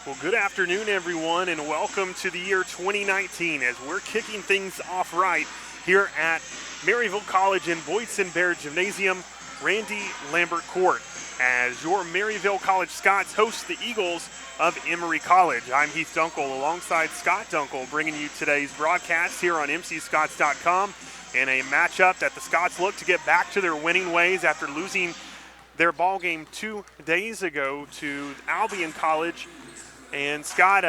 Well, good afternoon, everyone, and welcome to the year 2019 as we're kicking things off right here at Maryville College in Boydson-Bear Gymnasium, Randy Lambert Court, as your Maryville College Scots host the Eagles of Emory College. I'm Heath Dunkel alongside Scott Dunkel, bringing you today's broadcast here on mcscots.com in a matchup that the Scots look to get back to their winning ways after losing their ball game 2 days ago to Albion College. And Scott,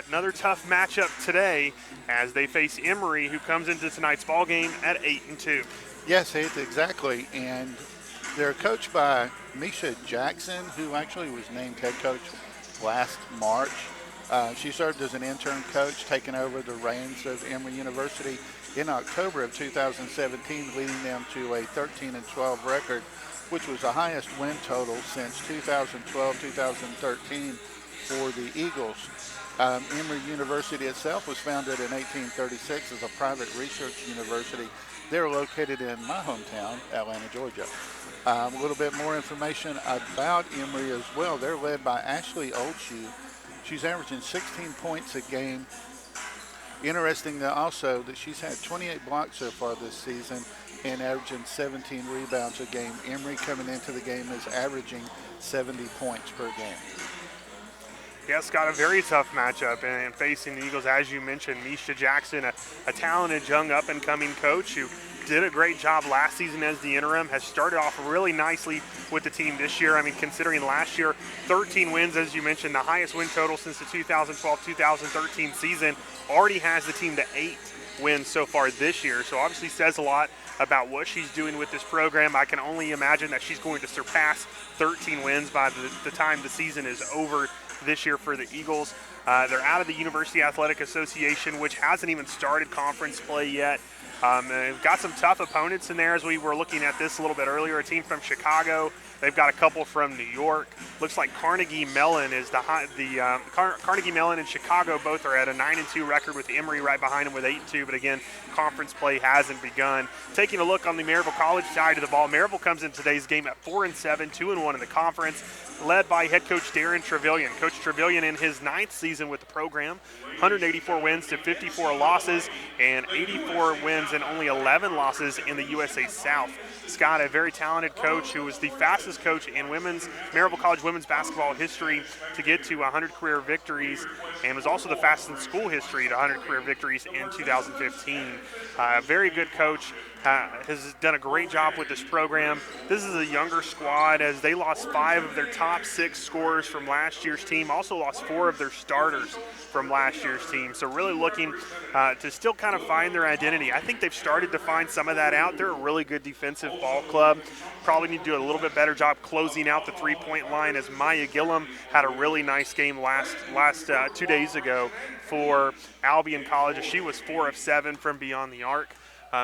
another tough matchup today as they face Emory, who comes into tonight's ball game at 8-2. Yes, Heath, exactly. And they're coached by Misha Jackson, who actually was named head coach last March. She served as an intern coach, taking over the reins of Emory University in October of 2017, leading them to a 13-12 record, which was the highest win total since 2012-2013 for the Eagles. Emory University itself was founded in 1836 as a private research university. They're located in my hometown, Atlanta, Georgia. A little bit more information about Emory as well. They're led by Ashley Oldshoe. She's averaging 16 points a game. Interesting also that she's had 28 blocks so far this season and averaging 17 rebounds a game. Emory coming into the game is averaging 70 points per game. Yes, got a very tough matchup and facing the Eagles, as you mentioned, Misha Jackson, a talented young up-and-coming coach who did a great job last season as the interim, has started off really nicely with the team this year. I mean, considering last year, 13 wins, as you mentioned, the highest win total since the 2012-2013 season, already has the team to 8 wins so far this year. So obviously says a lot about what she's doing with this program. I can only imagine that she's going to surpass 13 wins by the time the season is over this year for the Eagles. They're out of the University Athletic Association, which hasn't even started conference play yet. They've got some tough opponents in there, as we were looking at this a little bit earlier. A team from Chicago. They've got a couple from New York. Looks like Carnegie Mellon is Carnegie Mellon and Chicago both are at a 9-2 record, with Emory right behind them with 8-2. But again, conference play hasn't begun. Taking a look on the Maryville College side of the ball, Maryville comes in today's game at 4-7, 2-1 in the conference, led by head coach Darren Trevelyan. Coach Trevelyan in his 9th season with the program, 184 wins to 54 losses, and 84 wins and only 11 losses in the USA South. Scott, a very talented coach who was the fastest coach in Maryville College women's basketball history to get to 100 career victories, and was also the fastest in school history to 100 career victories in 2015. Very good coach. Has done a great job with this program. This is a younger squad, as they lost 5 of their top 6 scorers from last year's team, also lost 4 of their starters from last year's team. So really looking to still kind of find their identity. I think they've started to find some of that out. They're a really good defensive ball club. Probably need to do a little bit better job closing out the three-point line, as Maya Gillum had a really nice game last 2 days ago for Albion College. She was 4 of 7 from beyond the arc.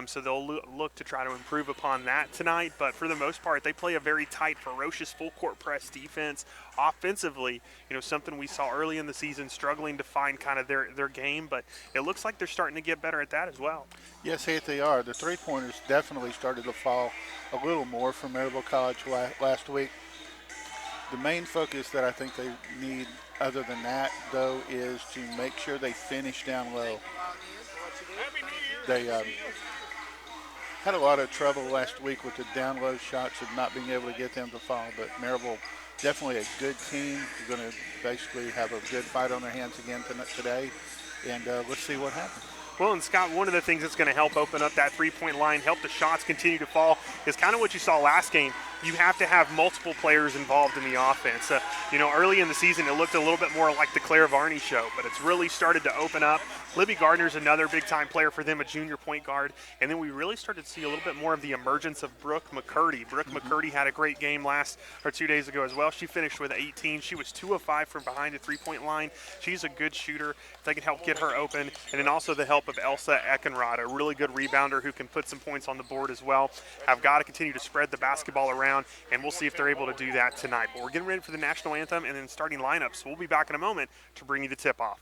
So they'll look to try to improve upon that tonight. But for the most part, they play a very tight, ferocious full-court press defense. Offensively, something we saw early in the season, struggling to find kind of their game. But it looks like they're starting to get better at that as well. Yes, Heath, they are. The three-pointers definitely started to fall a little more from Maryville College last week. The main focus that I think they need, other than that, though, is to make sure they finish down low. They had a lot of trouble last week with the down low shots and not being able to get them to fall, but Maryville definitely a good team. They're going to basically have a good fight on their hands again today, and let's see what happens. Well, and Scott, one of the things that's going to help open up that three-point line, help the shots continue to fall, is kind of what you saw last game. You have to have multiple players involved in the offense. Early in the season, it looked a little bit more like the Claire Varney show, but it's really started to open up. Libby Gardner's another big-time player for them, a junior point guard. And then we really started to see a little bit more of the emergence of Brooke McCurdy. Brooke McCurdy had a great game 2 days ago as well. She finished with 18. She was 2 of 5 from behind the three-point line. She's a good shooter. If they can help get her open. And then also the help of Elsa Eckenrod, a really good rebounder who can put some points on the board as well. Have got to continue to spread the basketball around, and we'll see if they're able to do that tonight. But we're getting ready for the national anthem and then starting lineups. So we'll be back in a moment to bring you the tip-off.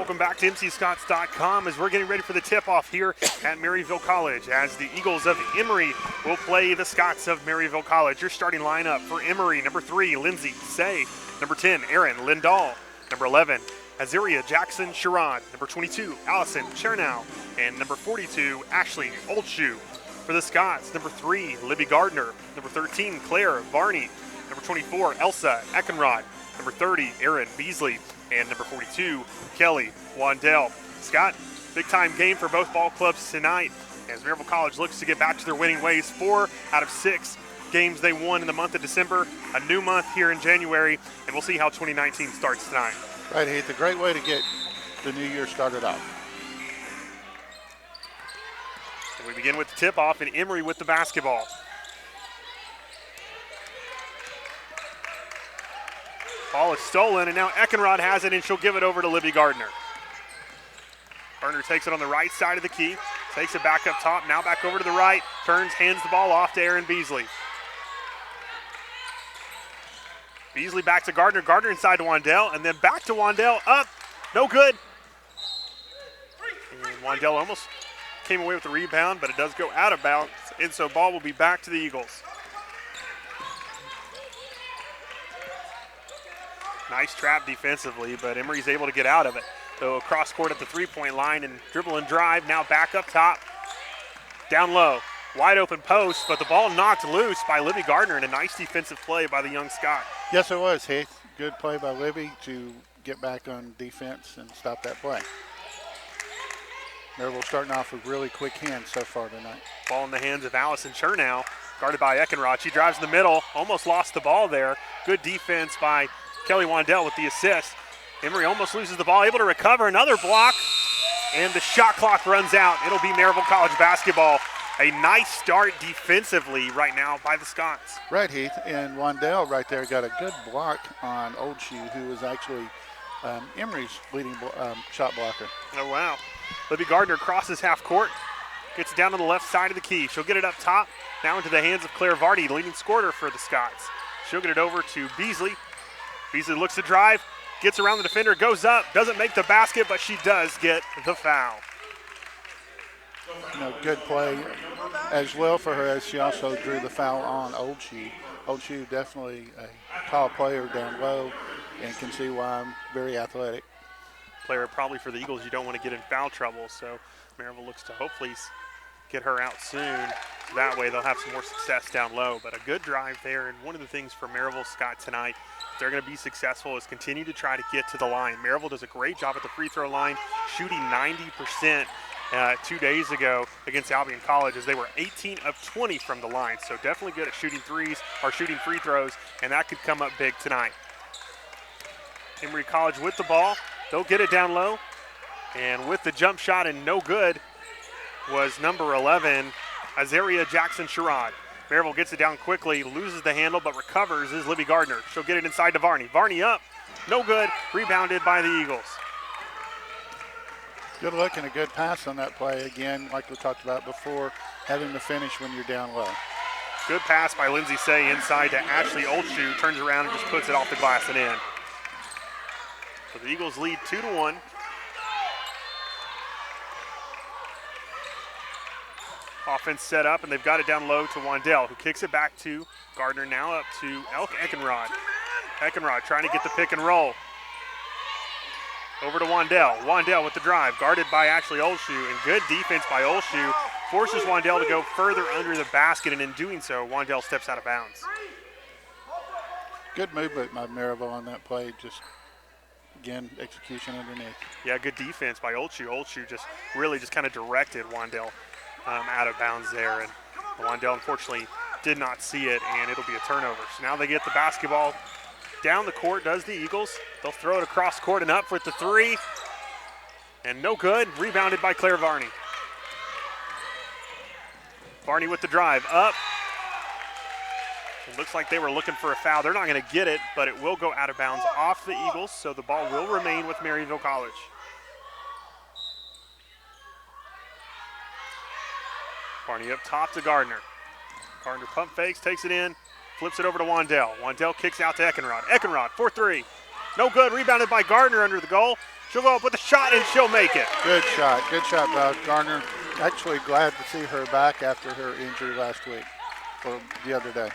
Welcome back to MCScots.com as we're getting ready for the tip-off here at Maryville College as the Eagles of Emory will play the Scots of Maryville College. Your starting lineup for Emory: number 3, Lindsay Say; number 10, Aaron Lindahl; number 11, Azaria Jackson Sherrod; number 22, Allison Chernow; and number 42, Ashley Oldshoe. For the Scots, number 3, Libby Gardner; number 13, Claire Varney; number 24, Elsa Eckenrod; number 30, Erin Beasley; and number 42, Kelly Wandell. Scott, big-time game for both ball clubs tonight as Maryville College looks to get back to their winning ways. 4 out of 6 games they won in the month of December, a new month here in January, and we'll see how 2019 starts tonight. Right, Heath, a great way to get the new year started off. And we begin with the tip-off and Emory with the basketball. Ball is stolen, and now Eckenrod has it, and she'll give it over to Libby Gardner. Gardner takes it on the right side of the key, takes it back up top, now back over to the right, turns, hands the ball off to Aaron Beasley. Beasley back to Gardner, Gardner inside to Wandell, and then back to Wandell, up, no good. And Wandell almost came away with the rebound, but it does go out of bounds, and so ball will be back to the Eagles. Nice trap defensively, but Emory's able to get out of it. So across court at the three-point line and dribble and drive, now back up top, down low. Wide open post, but the ball knocked loose by Libby Gardner and a nice defensive play by the young Scot. Yes, it was, Heath. Good play by Libby to get back on defense and stop that play. Maryville starting off with really quick hands so far tonight. Ball in the hands of Allison Chernow, guarded by Eckenrod. She drives in the middle, almost lost the ball there. Good defense by Kelly Wandell with the assist. Emory almost loses the ball, able to recover, another block, and the shot clock runs out. It'll be Maryville College basketball. A nice start defensively right now by the Scots. Right, Heath, and Wandell right there got a good block on Oldshoe, who was actually Emory's leading shot blocker. Oh, wow. Libby Gardner crosses half court, gets down on the left side of the key. She'll get it up top, now into the hands of Claire Vardy, the leading scorer for the Scots. She'll get it over to Beasley. Beasley looks to drive, gets around the defender, goes up, doesn't make the basket, but she does get the foul. Good play as well for her, as she also drew the foul on Oldshoe. Oldshoe definitely a tall player down low and can see why I'm very athletic. Player probably for the Eagles you don't want to get in foul trouble, so Maryville looks to hopefully get her out soon. So that way they'll have some more success down low, but a good drive there. And one of the things for Maryville Scott tonight, if they're going to be successful, is continue to try to get to the line. Maryville does a great job at the free throw line, shooting 90% 2 days ago against Albion College, as they were 18 of 20 from the line. So definitely good at shooting threes or shooting free throws, and that could come up big tonight. Emory College with the ball. They'll get it down low, and with the jump shot and no good was number 11, Azaria Jackson Sherrod. Maryville gets it down quickly, loses the handle, but recovers is Libby Gardner. She'll get it inside to Varney. Varney up, no good, rebounded by the Eagles. Good look and a good pass on that play. Again, like we talked about before, having to finish when you're down low. Good pass by Lindsay Say inside to Ashley Oldshoe, turns around and just puts it off the glass and in. So the Eagles lead 2-1. Offense set up, and they've got it down low to Wandell, who kicks it back to Gardner, now up to Eckenrod. Eckenrod trying to get the pick and roll. Over to Wandell. Wandell with the drive, guarded by Ashley Oldshoe, and good defense by Oldshoe forces Wandell to go further under the basket, and in doing so, Wandell steps out of bounds. Good movement by Maryville on that play, just, again, execution underneath. Yeah, good defense by Oldshoe. Oldshoe just really just kind of directed Wandell out of bounds there, and Wandell unfortunately did not see it, and it'll be a turnover. So now they get the basketball down the court, does the Eagles. They'll throw it across court and up with the three, and no good. Rebounded by Claire Varney. Varney with the drive, up. It looks like they were looking for a foul. They're not going to get it, but it will go out of bounds off the Eagles, so the ball will remain with Maryville College. Varney up top to Gardner. Gardner pump fakes, takes it in, flips it over to Wandell. Wandell kicks out to Eckenrod. Eckenrod for three. No good. Rebounded by Gardner under the goal. She'll go up with a shot, and she'll make it. Good shot by Gardner. Actually glad to see her back after her injury last week, or the other day.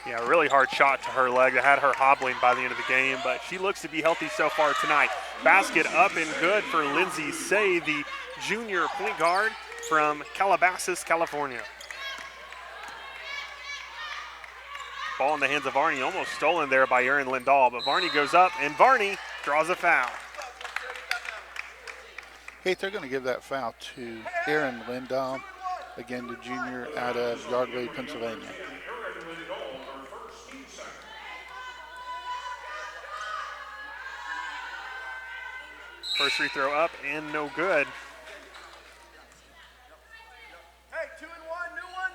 Yeah, a really hard shot to her leg that had her hobbling by the end of the game, but she looks to be healthy so far tonight. Basket up and good for Lindsay Say, the junior point guard from Calabasas, California. Ball in the hands of Varney, almost stolen there by Erin Lindahl, but Varney goes up, and Varney draws a foul. Hey, they're going to give that foul to Erin Lindahl, again, the junior out of Yardley, Pennsylvania. First free throw up and no good. Hey, 2 and 1, new one.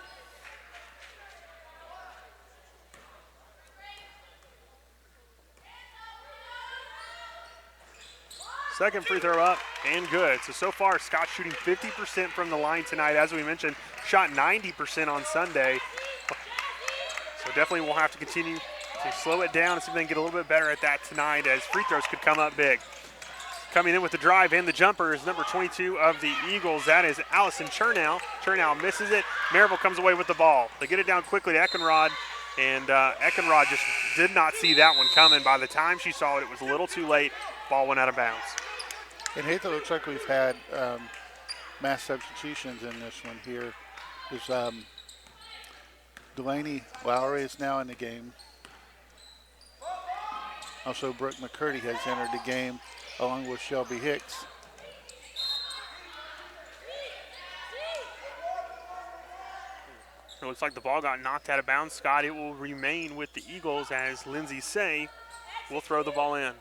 Second free throw up and good. So far, Scott shooting 50% from the line tonight. As we mentioned, shot 90% on Sunday. So definitely we'll have to continue to slow it down and see if they can get a little bit better at that tonight, as free throws could come up big. Coming in with the drive and the jumper is number 22 of the Eagles. That is Allison Chernow. Chernow misses it. Maryville comes away with the ball. They get it down quickly to Eckenrod, and Eckenrod just did not see that one coming. By the time she saw it, it was a little too late. Ball went out of bounds. And it looks like we've had mass substitutions in this one here. There's Delaney Lowry is now in the game. Also, Brooke McCurdy has entered the game along with Shelby Hicks. It looks like the ball got knocked out of bounds, Scott. It will remain with the Eagles as Lindsay Say will throw the ball in.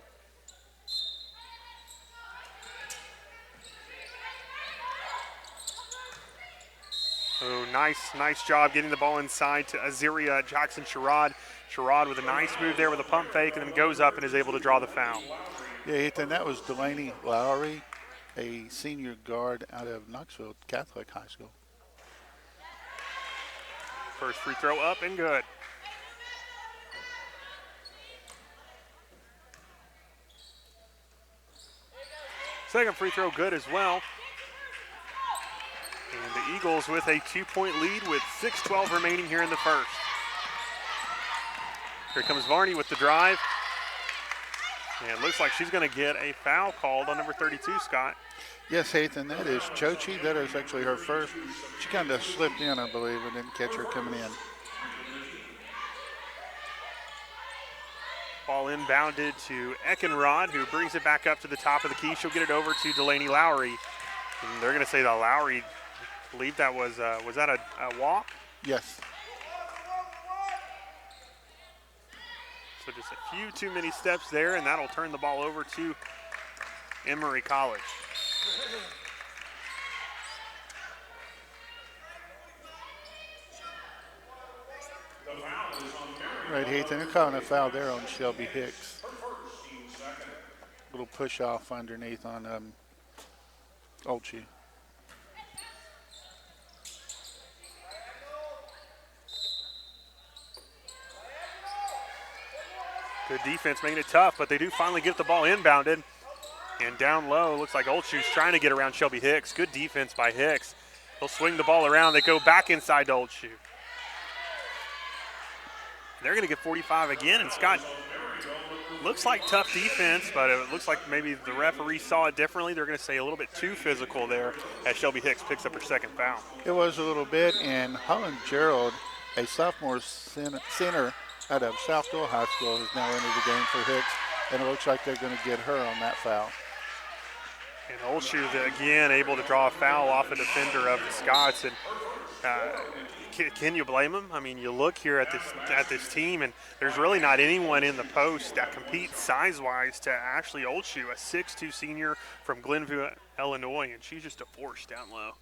Oh, nice job getting the ball inside to Azaria Jackson-Sherrod. Sherrod with a nice move there with a pump fake, and then goes up and is able to draw the foul. Yeah, Ethan, that was Delaney Lowry, a senior guard out of Knoxville Catholic High School. First free throw up and good. Second free throw good as well. And the Eagles with a 2-point lead with 6:12 remaining here in the first. Here comes Varney with the drive. And it looks like she's going to get a foul called on number 32, Scott. Yes, Ethan, that is Chochi. That is actually her first. She kind of slipped in, I believe, and didn't catch her coming in. Ball inbounded to Eckenrod, who brings it back up to the top of the key. She'll get it over to Delaney Lowry. And they're going to say that Lowry, I believe that was that a walk? Yes. So just a few too many steps there, and that'll turn the ball over to Emory College. Right, Ethan, they're calling a foul there on Shelby Hicks. Little push off underneath on Olchie. Good defense, making it tough, but they do finally get the ball inbounded. And down low, looks like Oldshoe's trying to get around Shelby Hicks. Good defense by Hicks. He'll swing the ball around. They go back inside to Oldshoe. They're going to get 45 again, and Scott, looks like tough defense, but it looks like maybe the referee saw it differently. They're going to say a little bit too physical there as Shelby Hicks picks up her second foul. It was a little bit, and Holland Gerald, a sophomore center out of South Dole High School, has now entered the game for Hicks, and it looks like they're going to get her on that foul. And Oldshoe, again, able to draw a foul off a defender of the Scots. And can you blame him? I mean, you look here at this team, and there's really not anyone in the post that competes size-wise to Ashley Oldshoe, a 6'2 senior from Glenview, Illinois, and she's just a force down low.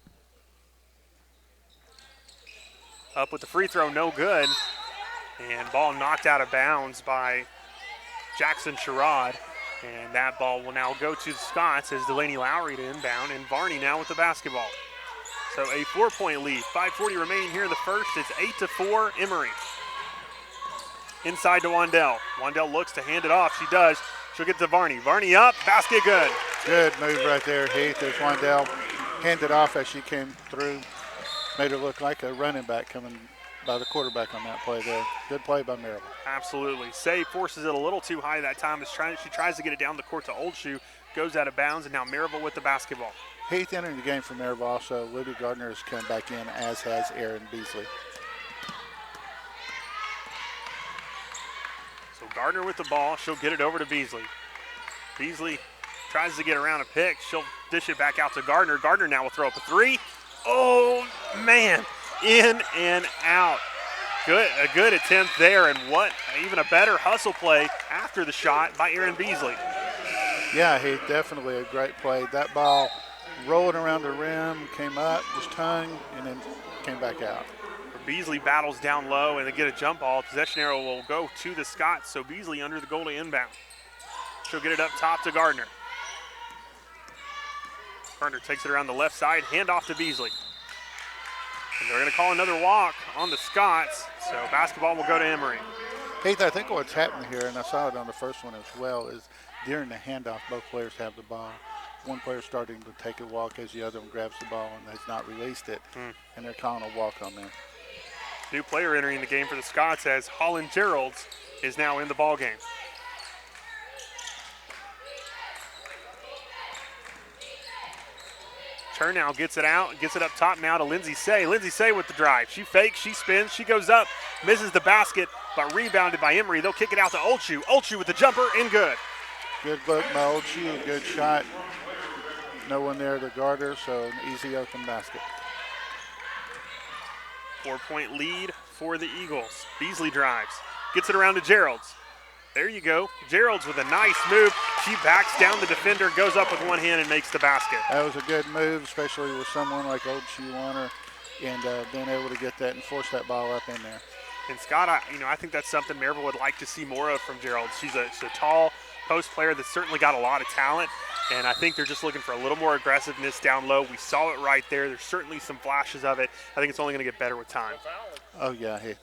Up with the free throw, no good. And ball knocked out of bounds by Jackson Sherrod. And that ball will now go to the Scots as Delaney Lowry to inbound, and Varney now with the basketball. So a 4-point lead, 5:40 remaining here in the first. It's 8-4 Emory. Inside to Wandell. Wandell looks to hand it off. She does. She'll get to Varney. Varney up, basket good. Good move right there, Heath, as Wandell handed off as she came through. Made her look like a running back coming by the quarterback on that play there. Good play by Maryville. Absolutely. Say forces it a little too high that time. She tries to get it down the court to Old Shoe, goes out of bounds, and now Maryville with the basketball. Heath entering the game for Maryville also. Libby Gardner has come back in, as has Erin Beasley. So Gardner with the ball. She'll get it over to Beasley. Beasley tries to get around a pick. She'll dish it back out to Gardner. Gardner now will throw up a three. Oh, man. In and out. A good attempt there, and what even a better hustle play after the shot by Erin Beasley. Yeah, Heath, definitely a great play. That ball rolled around the rim, came up, just hung, and then came back out. Beasley battles down low, and they get a jump ball. Possession arrow will go to the Scots, so Beasley under the goal to inbound. She'll get it up top to Gardner. Gardner takes it around the left side, hand off to Beasley. And they're going to call another walk on the Scots, so basketball will go to Emory. Heath, I think what's happened here, and I saw it on the first one as well, is during the handoff, both players have the ball. One player starting to take a walk as the other one grabs the ball and has not released it, and they're calling a walk on them. New player entering the game for the Scots as Holland Geralds is now in the ball game. Chernow gets it out, gets it up top now to Lindsay Say. Lindsay Say with the drive. She fakes, she spins, she goes up, misses the basket, but rebounded by Emory. They'll kick it out to Old Shoe. Old Shoe with the jumper and good. Good look by Old Shoe, good shot. No one there to guard her, so an easy open basket. 4-point lead for the Eagles. Beasley drives, gets it around to Geralds. There you go. Geralds with a nice move. She backs down the defender, goes up with one hand and makes the basket. That was a good move, especially with someone like Old Shoe on her, and being able to get that and force that ball up in there. And Scott, I think that's something Maryville would like to see more of from Geralds. She's a tall post player that's certainly got a lot of talent, and I think they're just looking for a little more aggressiveness down low. We saw it right there. There's certainly some flashes of it. I think it's only going to get better with time. Oh, yeah. Hey.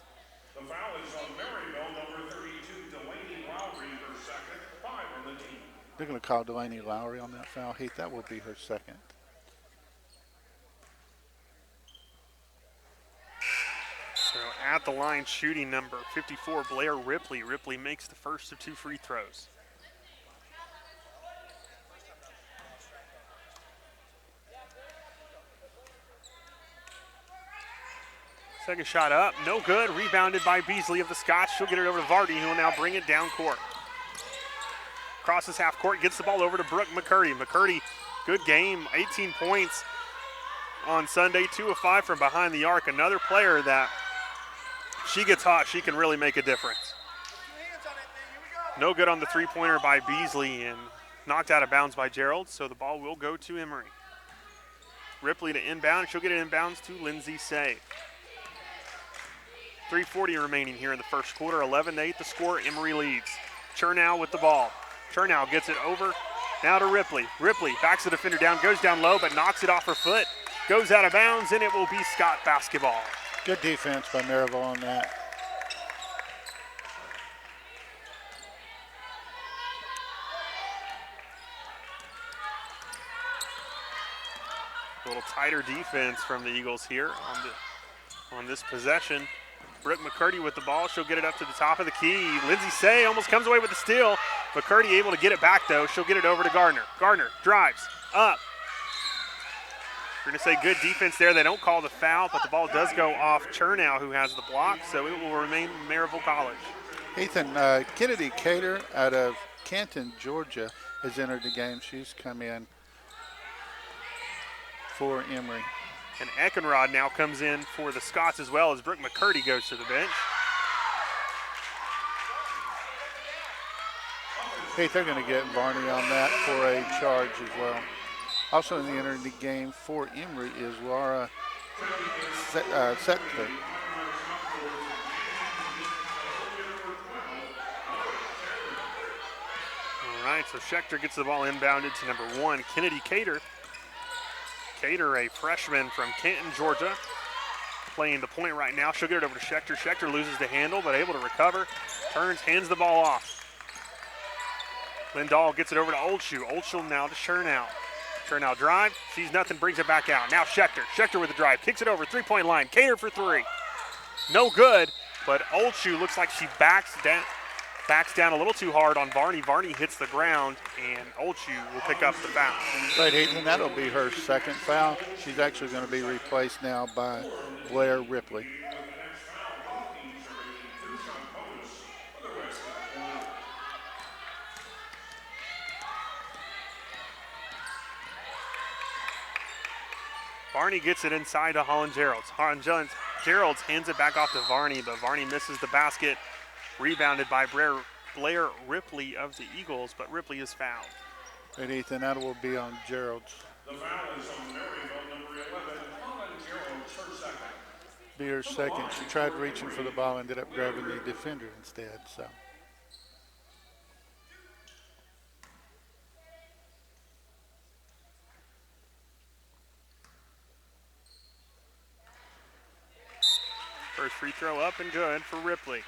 The foul is on Maryville, number 32, Delaney Lowry, her second, 5 on the team. They're going to call Delaney Lowry on that foul. Heath, that will be her second. So at the line, shooting number 54, Blair Ripley. Ripley makes the first of 2 free throws. Second shot up, no good. Rebounded by Beasley of the Scots. She'll get it over to Vardy, who will now bring it down court. Crosses half court, gets the ball over to Brooke McCurdy. McCurdy, good game, 18 points on Sunday, 2 of 5 from behind the arc. Another player that she gets hot, she can really make a difference. No good on the three-pointer by Beasley and knocked out of bounds by Gerald, so the ball will go to Emory. Ripley to inbound. She'll get it inbounds to Lindsay Say. 3:40 remaining here in the first quarter. 11-8 the score. Emory leads. Chernow with the ball. Chernow gets it over now to Ripley. Ripley backs the defender down, goes down low, but knocks it off her foot. Goes out of bounds, and it will be Scott basketball. Good defense by Maryville on that. A little tighter defense from the Eagles here on this possession. Brooke McCurdy with the ball. She'll get it up to the top of the key. Lindsay Say almost comes away with the steal. McCurdy able to get it back, though. She'll get it over to Gardner. Gardner drives up. We're going to say good defense there. They don't call the foul, but the ball does go off Chernow, who has the block, so it will remain Maryville College. Ethan, Kennedy Cater out of Canton, Georgia, has entered the game. She's come in for Emory. And Eckenrod now comes in for the Scots as well as Brooke McCurdy goes to the bench. Hey, they're going to get Varney on that for a charge as well. Also in the entering the game for Emory is Laura Settler. All right, so Schechter gets the ball inbounded to number 1, Kennedy Cater. Cater, a freshman from Canton, Georgia, playing the point right now. She'll get it over to Schechter. Schechter loses the handle, but able to recover. Turns, hands the ball off. Lindahl gets it over to Oldshoe. Oldshoe now to Chernow. Chernow drive, sees nothing, brings it back out. Now Schechter. Schechter with the drive, kicks it over, three-point line. Cater for three. No good, but Oldshoe looks like she backs down a little too hard on Varney. Varney hits the ground, and Oldshoe will pick up the foul. Right, Ethan, that'll be her second foul. She's actually going to be replaced now by Blair Ripley. Varney gets it inside to Holland Geralds. Holland Geralds hands it back off to Varney, but Varney misses the basket. Rebounded by Blair Ripley of the Eagles, but Ripley is fouled. And Ethan, that will be on Geralds. The foul is on Maryville, number 11, Holland Geralds, her second. Be her second. She tried reaching for the ball, ended up grabbing the defender instead. So. First free throw up and good for Ripley.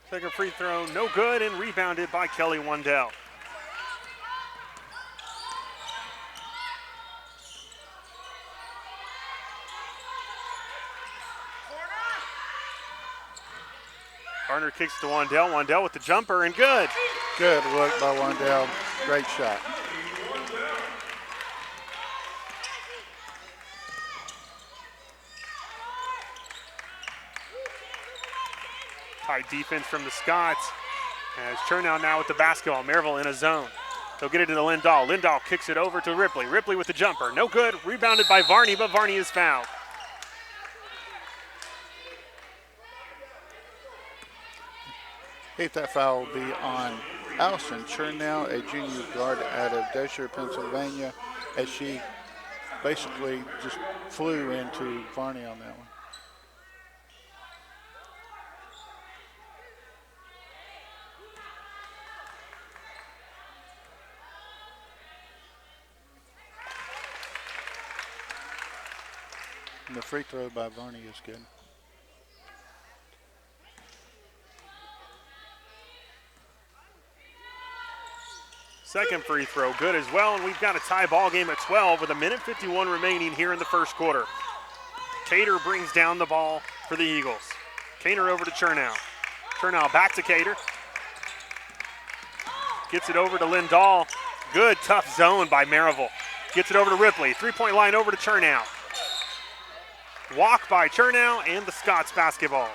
Second free throw, no good, and rebounded by Kelly Wandell. Garner kicks to Wandell. Wandell with the jumper, and good. Good look by Wandell. Great shot. Tight defense from the Scots. As Chernow now with the basketball. Maryville in a zone. They'll get it to Lindahl. Lindahl kicks it over to Ripley. Ripley with the jumper. No good. Rebounded by Varney, but Varney is fouled. That foul will be on Allison Chernow, a junior guard out of Desher, Pennsylvania, as she basically just flew into Varney on that one. And the free throw by Varney is good. Second free throw, good as well, and we've got a tie ball game at 12 with 1:51 remaining here in the first quarter. Cater brings down the ball for the Eagles. Cater over to Chernow. Chernow back to Cater. Gets it over to Lindahl. Good, tough zone by Maryville. Gets it over to Ripley. Three-point line over to Chernow. Walk by Chernow and the Scots basketball.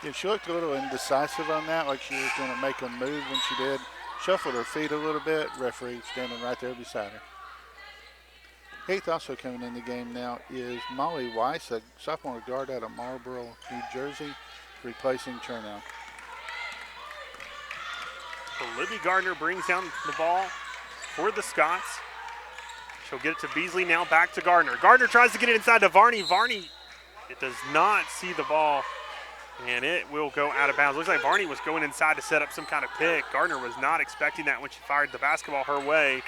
Yeah, she looked a little indecisive on that, like she was going to make a move when she did. Shuffled her feet a little bit. Referee standing right there beside her. Eighth also coming in the game now is Molly Weiss, a sophomore guard out of Marlboro, New Jersey, replacing Chernow. So Libby Gardner brings down the ball for the Scots. She'll get it to Beasley, now back to Gardner. Gardner tries to get it inside to Varney. Varney, it does not see the ball, and it will go out of bounds. Looks like Varney was going inside to set up some kind of pick. Gardner was not expecting that when she fired the basketball her way.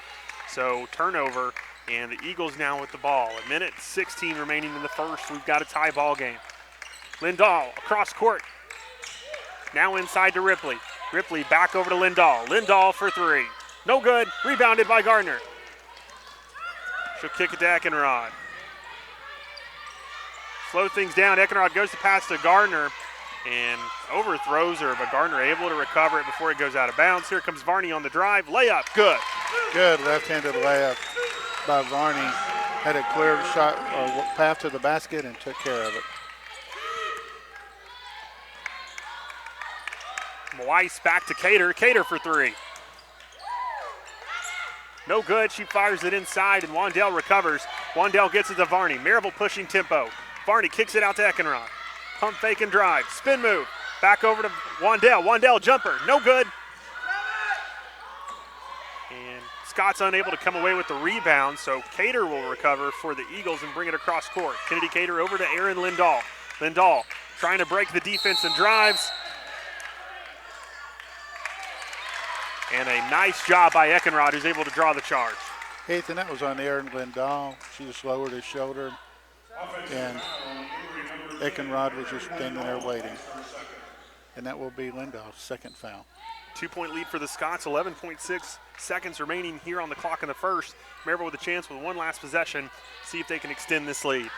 So turnover, and the Eagles now with the ball. 1:16 remaining in the first. We've got a tie ball game. Lindahl across court. Now inside to Ripley. Ripley back over to Lindahl. Lindahl for three. No good. Rebounded by Gardner. She'll kick it to Eckenrod. Slow things down. Eckenrod goes to pass to Gardner and overthrows her, but Gardner able to recover it before it goes out of bounds. Here comes Varney on the drive. Layup, good. Good left-handed layup by Varney. Had a clear shot or path to the basket and took care of it. Weiss back to Cater. Cater for three. No good. She fires it inside, and Wandell recovers. Wandell gets it to Varney. Maryville pushing tempo. Varney kicks it out to Eckenrod. Pump fake and drive. Spin move. Back over to Wandell. Wandell jumper. No good. And Scott's unable to come away with the rebound, so Cater will recover for the Eagles and bring it across court. Kennedy Cater over to Aaron Lindahl. Lindahl trying to break the defense and drives. And a nice job by Eckenrod, who's able to draw the charge. Heath, and that was on Erin Lindahl. She just lowered his shoulder, and Eckenrod was just standing there waiting. And that will be Lindahl's second foul. 2-point lead for the Scots, 11.6 seconds remaining here on the clock in the first. Maryville with a chance with one last possession, see if they can extend this lead.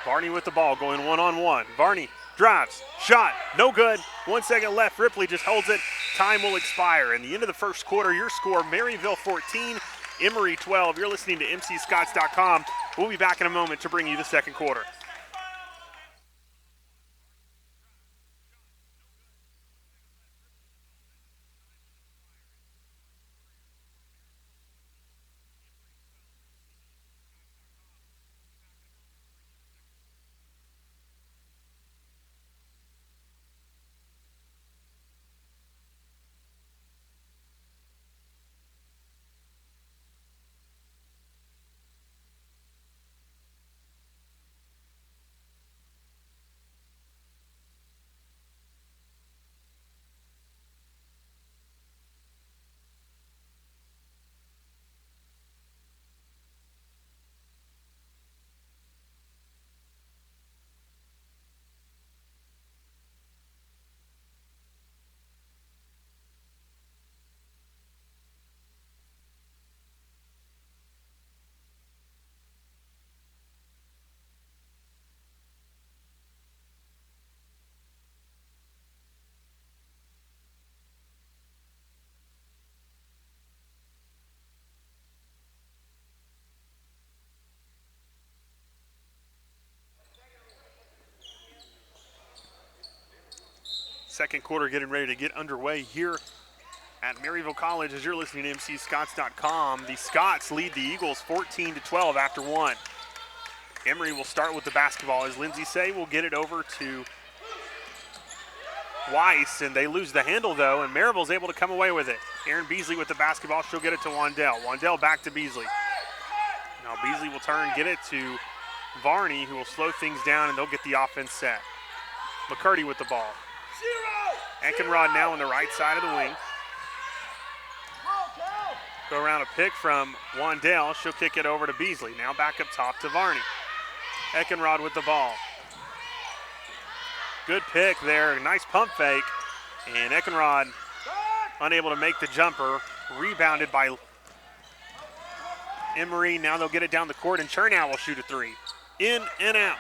Varney with the ball, going one-on-one. Varney drives, shot, no good. 1 second left, Ripley just holds it. Time will expire. In the end of the first quarter, your score, Maryville 14, Emory 12. You're listening to MCScots.com. We'll be back in a moment to bring you the second quarter. Second quarter getting ready to get underway here at Maryville College as you're listening to MCScots.com. The Scots lead the Eagles 14-12 after one. Emory will start with the basketball as Lindsay Say will get it over to Weiss, and they lose the handle though, and Maryville's able to come away with it. Erin Beasley with the basketball, she'll get it to Wandell. Wandell back to Beasley. Now Beasley will turn, get it to Varney, who will slow things down, and they'll get the offense set. McCurdy with the ball. Eckenrod now on the right side of the wing. Go around a pick from Wandell. She'll kick it over to Beasley. Now back up top to Varney. Eckenrod with the ball. Good pick there. Nice pump fake. And Eckenrod unable to make the jumper. Rebounded by Emory. Now they'll get it down the court, and Chernow will shoot a three. In and out.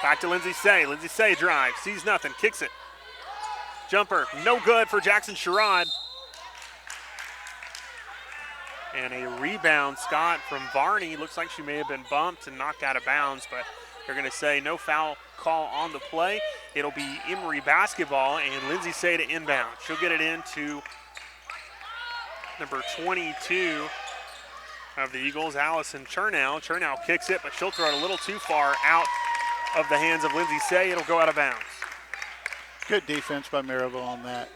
Back to Lindsay Say. Lindsay Say drives, sees nothing, kicks it. Jumper, no good for Jackson Sherrod. And a rebound, Scott, from Varney. Looks like she may have been bumped and knocked out of bounds, but they're going to say no foul call on the play. It'll be Emory basketball, and Lindsay Say to inbound. She'll get it into number 22 of the Eagles, Allison Chernow. Chernow kicks it, but she'll throw it a little too far out of the hands of Lindsay Say. It'll go out of bounds. Good defense by Maryville on that.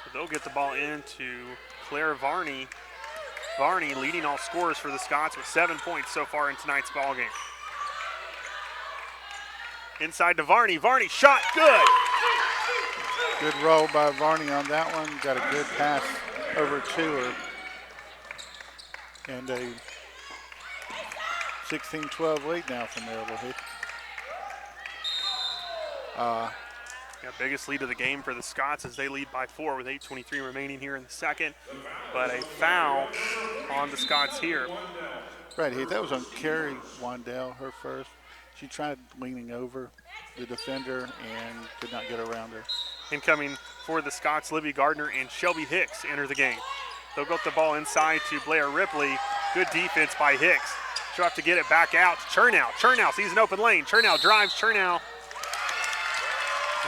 So they'll get the ball into Claire Varney. Varney leading all scorers for the Scots with 7 points so far in tonight's ballgame. Inside to Varney. Varney shot, good. Good roll by Varney on that one. Got a good pass over to her. And a 16-12 lead now for Maryville. Yeah, biggest lead of the game for the Scots as they lead by 4 with 8:23 remaining here in the second. But a foul on the Scots here. Right, Heath. That was on Carrie Wandell, her first. She tried leaning over the defender and could not get around her. Incoming for the Scots, Livy Gardner and Shelby Hicks enter the game. They'll get the ball inside to Blair Ripley. Good defense by Hicks. She'll have to get it back out to Chernow. Chernow sees an open lane. Chernow drives. Chernow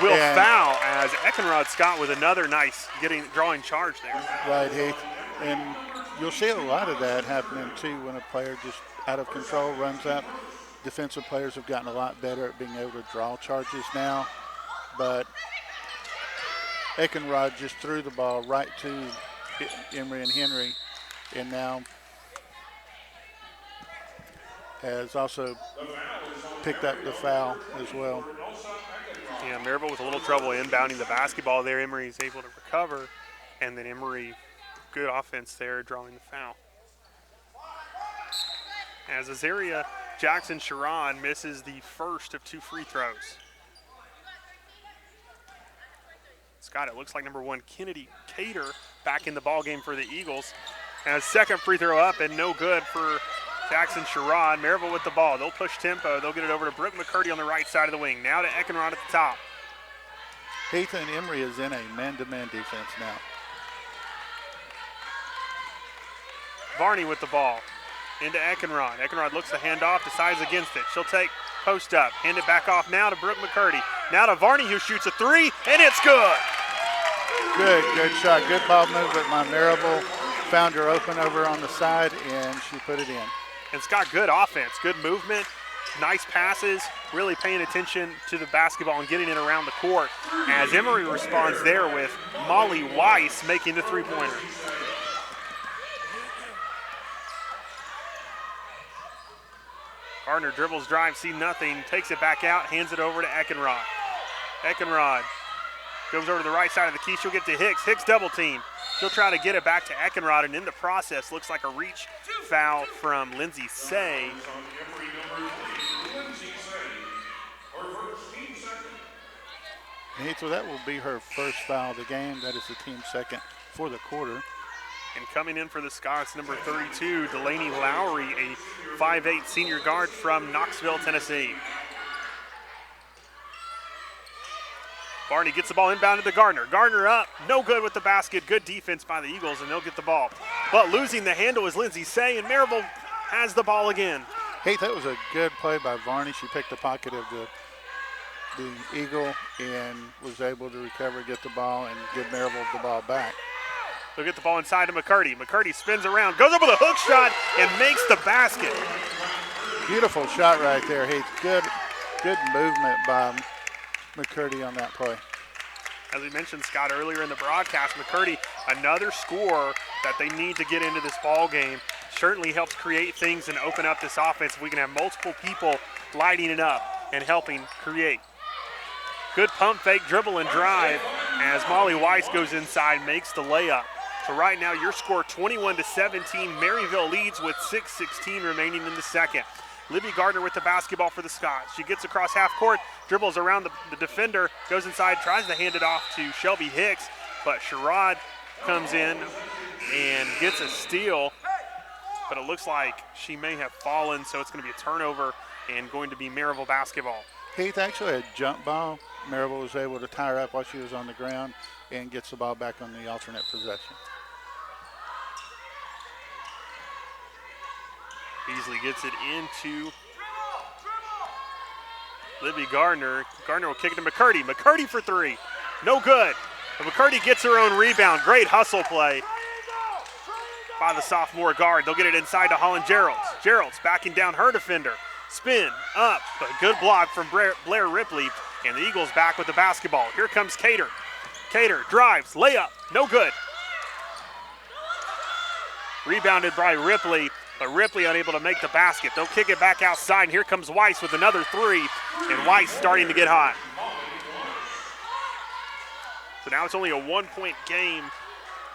will foul as Eckenrod Scott with another nice drawing charge there. Right, Heath. And you'll see a lot of that happening too when a player just out of control runs up. Defensive players have gotten a lot better at being able to draw charges now. But Eckenrod just threw the ball right to Emory and Henry, and now has also picked up the foul as well. Yeah, Maryville with a little trouble inbounding the basketball there. Emory is able to recover, and then Emory, good offense there, drawing the foul. As Azaria Jackson Sharon misses the first of 2 free throws. Scott, it looks like number 1, Kennedy Cater, back in the ball game for the Eagles. And a second free throw up and no good for Jackson Sharon. Maryville with the ball. They'll push tempo. They'll get it over to Brooke McCurdy on the right side of the wing. Now to Eckenrod at the top. Ethan Emory is in a man-to-man defense now. Varney with the ball. Into Eckenrod. Eckenrod looks to hand off, decides against it. She'll take post up. Hand it back off now to Brooke McCurdy. Now to Varney, who shoots a 3, and it's good. Good shot. Good ball movement by Maryville. Found her open over on the side, and she put it in. And Scott, good offense, good movement, nice passes, really paying attention to the basketball and getting it around the court as Emory responds there with Molly Weiss making the three-pointer. Gardner dribbles, drives, see nothing, takes it back out, hands it over to Eckenrod. Eckenrod goes over to the right side of the key. She'll get to Hicks. Hicks double team. She'll try to get it back to Eckenrod, and in the process, looks like a reach foul from Lindsay Say. So that will be her first foul of the game. That is the team's second for the quarter. And coming in for the Scots, number 32, Delaney Lowry, a 5'8" senior guard from Knoxville, Tennessee. Barney gets the ball inbounded to Gardner. Gardner up, no good with the basket. Good defense by the Eagles, and they'll get the ball. But losing the handle is Lindsay Say, and Maryville has the ball again. Hey, that was a good play by Varney. She picked the pocket of the Eagle and was able to recover, get the ball, and give Maryville the ball back. They'll get the ball inside to McCurdy. McCurdy spins around, goes up with a hook shot, and makes the basket. Beautiful shot right there. Hey, good movement by McCurdy on that play. As we mentioned, Scott, earlier in the broadcast, McCurdy, another scorer that they need to get into this ball game. Certainly helps create things and open up this offense. We can have multiple people lighting it up and helping create. Good pump fake, dribble, and drive as Molly Weiss goes inside, makes the layup. So right now, your score 21-17. Maryville leads with 6:16 remaining in the second. Libby Gardner with the basketball for the Scots. She gets across half court, dribbles around the defender, goes inside, tries to hand it off to Shelby Hicks, but Sherrod comes in and gets a steal, but it looks like she may have fallen, so it's going to be a turnover and going to be Maryville basketball. Heath, actually a jump ball. Maryville was able to tie her up while she was on the ground and gets the ball back on the alternate possession. Beasley gets it into Libby Gardner. Gardner will kick it to McCurdy. McCurdy for 3. No good. But McCurdy gets her own rebound. Great hustle play by the sophomore guard. They'll get it inside to Holland Geralds. Geralds backing down her defender. Spin, up, but a good block from Blair Ripley. And the Eagles back with the basketball. Here comes Cater. Cater drives, layup, no good. Rebounded by Ripley, but Ripley unable to make the basket. They'll kick it back outside, and here comes Weiss with another 3, and Weiss starting to get hot. So now it's only a 1-point game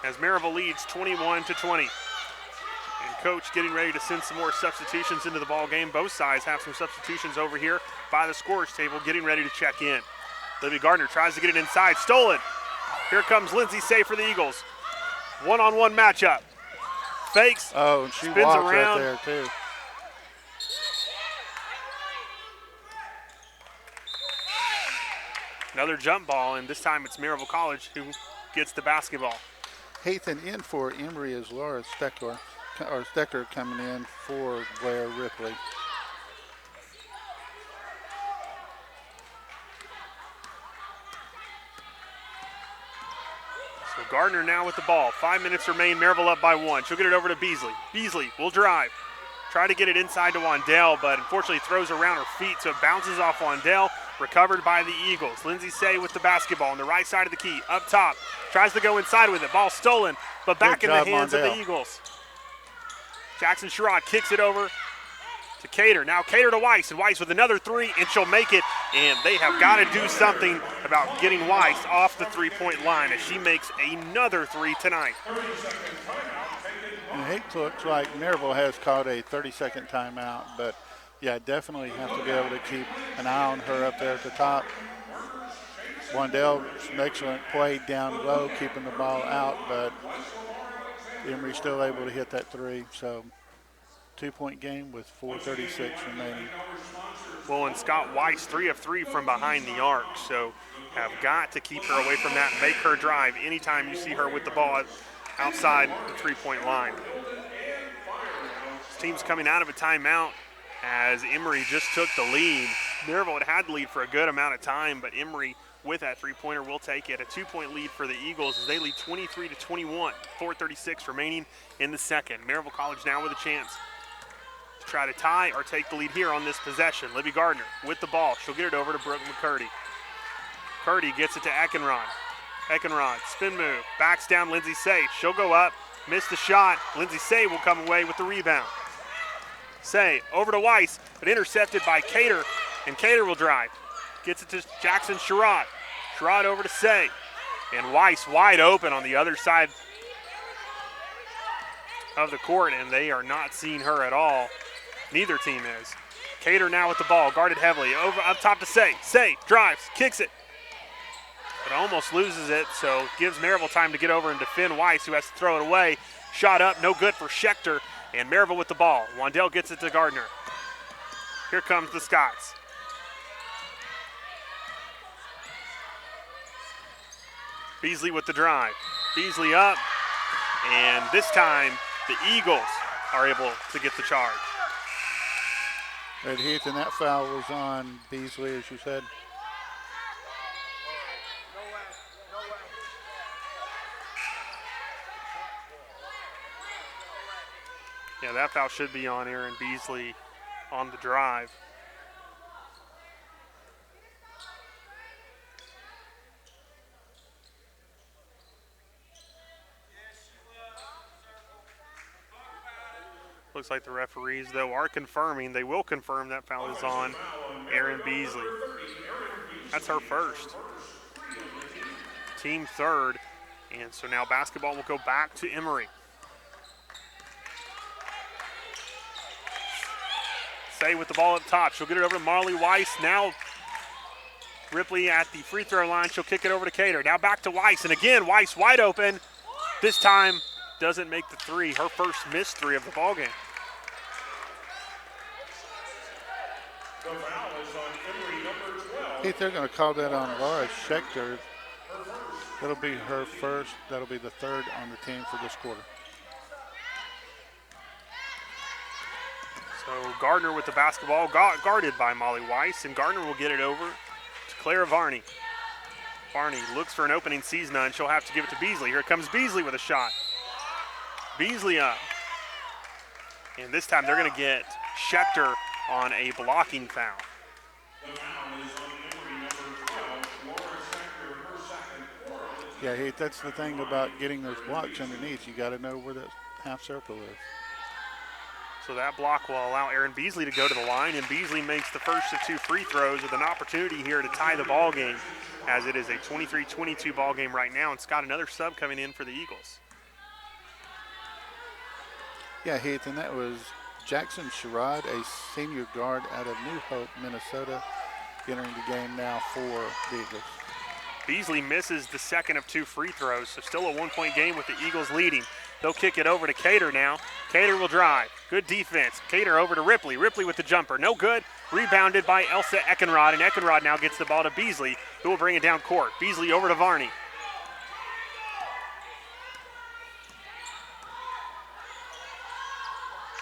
as Maryville leads 21-20. And Coach getting ready to send some more substitutions into the ball game. Both sides have some substitutions over here by the scorer's table, getting ready to check in. Libby Gardner tries to get it inside, stolen. Here comes Lindsay Say for the Eagles. One-on-one matchup. Fakes. Oh, and she spins walked around. right there too. Another jump ball, and this time it's Maryville College who gets the basketball. Heath, and in for Emory is Laura Stecker coming in for Blair Ripley. So Gardner now with the ball. 5 minutes remain. Maryville up by 1. She'll get it over to Beasley. Beasley will drive. Try to get it inside to Wandell, but unfortunately throws around her feet, so it bounces off Wandell. Recovered by the Eagles. Lindsay Say with the basketball on the right side of the key. Up top. Tries to go inside with it. Ball stolen, but back in the hands of the Eagles. Jackson Sherrod kicks it over to Cater. Now Cater to Weiss, and Weiss with another three, and she'll make it. And they have got to do something about getting Weiss off the three-point line as she makes another three tonight. And it looks like Maryville has called a 30-second timeout, but yeah, definitely have to be able to keep an eye on her up there at the top. Wandell, an excellent play down low, keeping the ball out, but Emory still able to hit that three. So 2-point game with 4:36 remaining. Well, and Scott Weiss, 3 of 3 from behind the arc, so have got to keep her away from that and make her drive anytime you see her with the ball outside the three-point line. This team's coming out of a timeout as Emory just took the lead. Maryville had the lead for a good amount of time, but Emory with that three-pointer will take it. A 2-point lead for the Eagles as they lead 23-21, 4:36 remaining in the second. Maryville College now with a chance to try to tie or take the lead here on this possession. Libby Gardner with the ball. She'll get it over to Brooke McCurdy. McCurdy gets it to Eckenrod. Eckenrod, spin move, backs down Lindsay Say. She'll go up, miss the shot. Lindsay Say will come away with the rebound. Say over to Weiss, but intercepted by Cater, and Cater will drive. Gets it to Jackson Sherrod. Sherrod over to Say. And Weiss wide open on the other side of the court, and they are not seeing her at all. Neither team is. Cater now with the ball, guarded heavily. Over up top to Say. Say drives, kicks it, but almost loses it, so gives Maryville time to get over and defend Weiss, who has to throw it away. Shot up, no good for Schechter, and Maryville with the ball. Wandell gets it to Gardner. Here comes the Scots. Beasley with the drive. Beasley up, and this time the Eagles are able to get the charge. And Heath, and that foul was on Beasley, as you said. Yeah, that foul should be on Aaron Beasley on the drive. Looks like the referees, though, are confirming. They will confirm that foul is on Aaron Beasley. That's her first. Team third. And so now basketball will go back to Emory. Say with the ball up top. She'll get it over to Marley Weiss. Now Ripley at the free throw line. She'll kick it over to Cater. Now back to Weiss. And again, Weiss wide open. This time doesn't make the three. Her first missed three of the ballgame. The foul is on Emory, number 12. Heath, they're going to call that on Laura Schechter. That'll be her first. That'll be the third on the team for this quarter. So Gardner with the basketball, guarded by Molly Weiss, and Gardner will get it over to Clara Varney. Varney looks for an opening, sees none. She'll have to give it to Beasley. Here comes Beasley with a shot. Beasley up. And this time they're going to get Schechter on a blocking foul. The foul is on Emory, number 12. Laura Schechter, her second. Yeah, Heath, that's the thing about getting those blocks underneath. You got to know where that half circle is. So that block will allow Aaron Beasley to go to the line, and Beasley makes the first of two free throws with an opportunity here to tie the ball game, as it is a 23-22 ball game right now. And Scott, another sub coming in for the Eagles. Yeah, Heath, and that was Jackson Sherrod, a senior guard out of New Hope, Minnesota, entering the game now for the Eagles. Beasley misses the second of two free throws, so still a one-point game with the Eagles leading. They'll kick it over to Cater now. Cater will drive. Good defense. Cater over to Ripley. Ripley with the jumper. No good. Rebounded by Elsa Eckenrod, and Eckenrod now gets the ball to Beasley, who will bring it down court. Beasley over to Varney.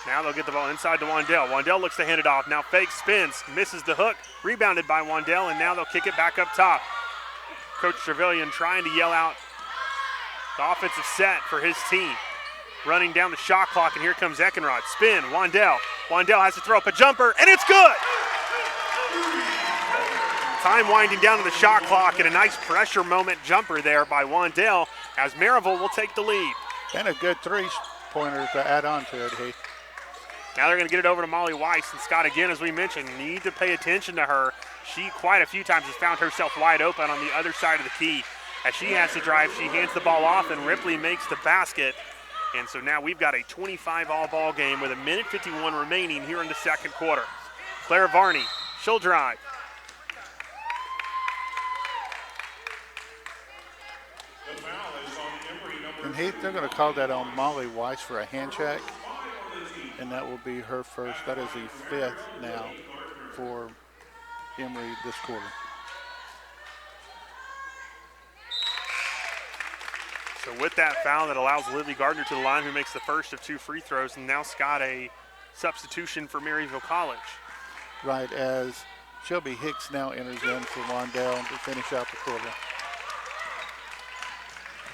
Now they'll get the ball inside to Wandell. Wandell looks to hand it off. Now fake spins, misses the hook. Rebounded by Wandell, and now they'll kick it back up top. Coach Trevelyan trying to yell out the offensive set for his team. Running down the shot clock, and here comes Eckenrod. Spin, Wandell. Wandell has to throw up a jumper, and it's good! Time winding down to the shot clock, and a nice pressure moment jumper there by Wandell as Maryville will take the lead. And a good three-pointer to add on to it, Heath. Now they're going to get it over to Molly Weiss. And Scott, again, as we mentioned, need to pay attention to her. She quite a few times has found herself wide open on the other side of the key. As she has to drive, she hands the ball off, and Ripley makes the basket. And so now we've got a 25-all ball game with 1:51 remaining here in the second quarter. Claire Varney, she'll drive. The foul is on Emory, number And Heath, they're going to call that on Molly Weiss for a hand check, and that will be her first. That is the 5th now for Emory this quarter. So with that foul, that allows Livy Gardner to the line, who makes the first of 2 free throws, and now Scott, a substitution for Maryville College. Right, as Shelby Hicks now enters in for Wandell to finish out the quarter.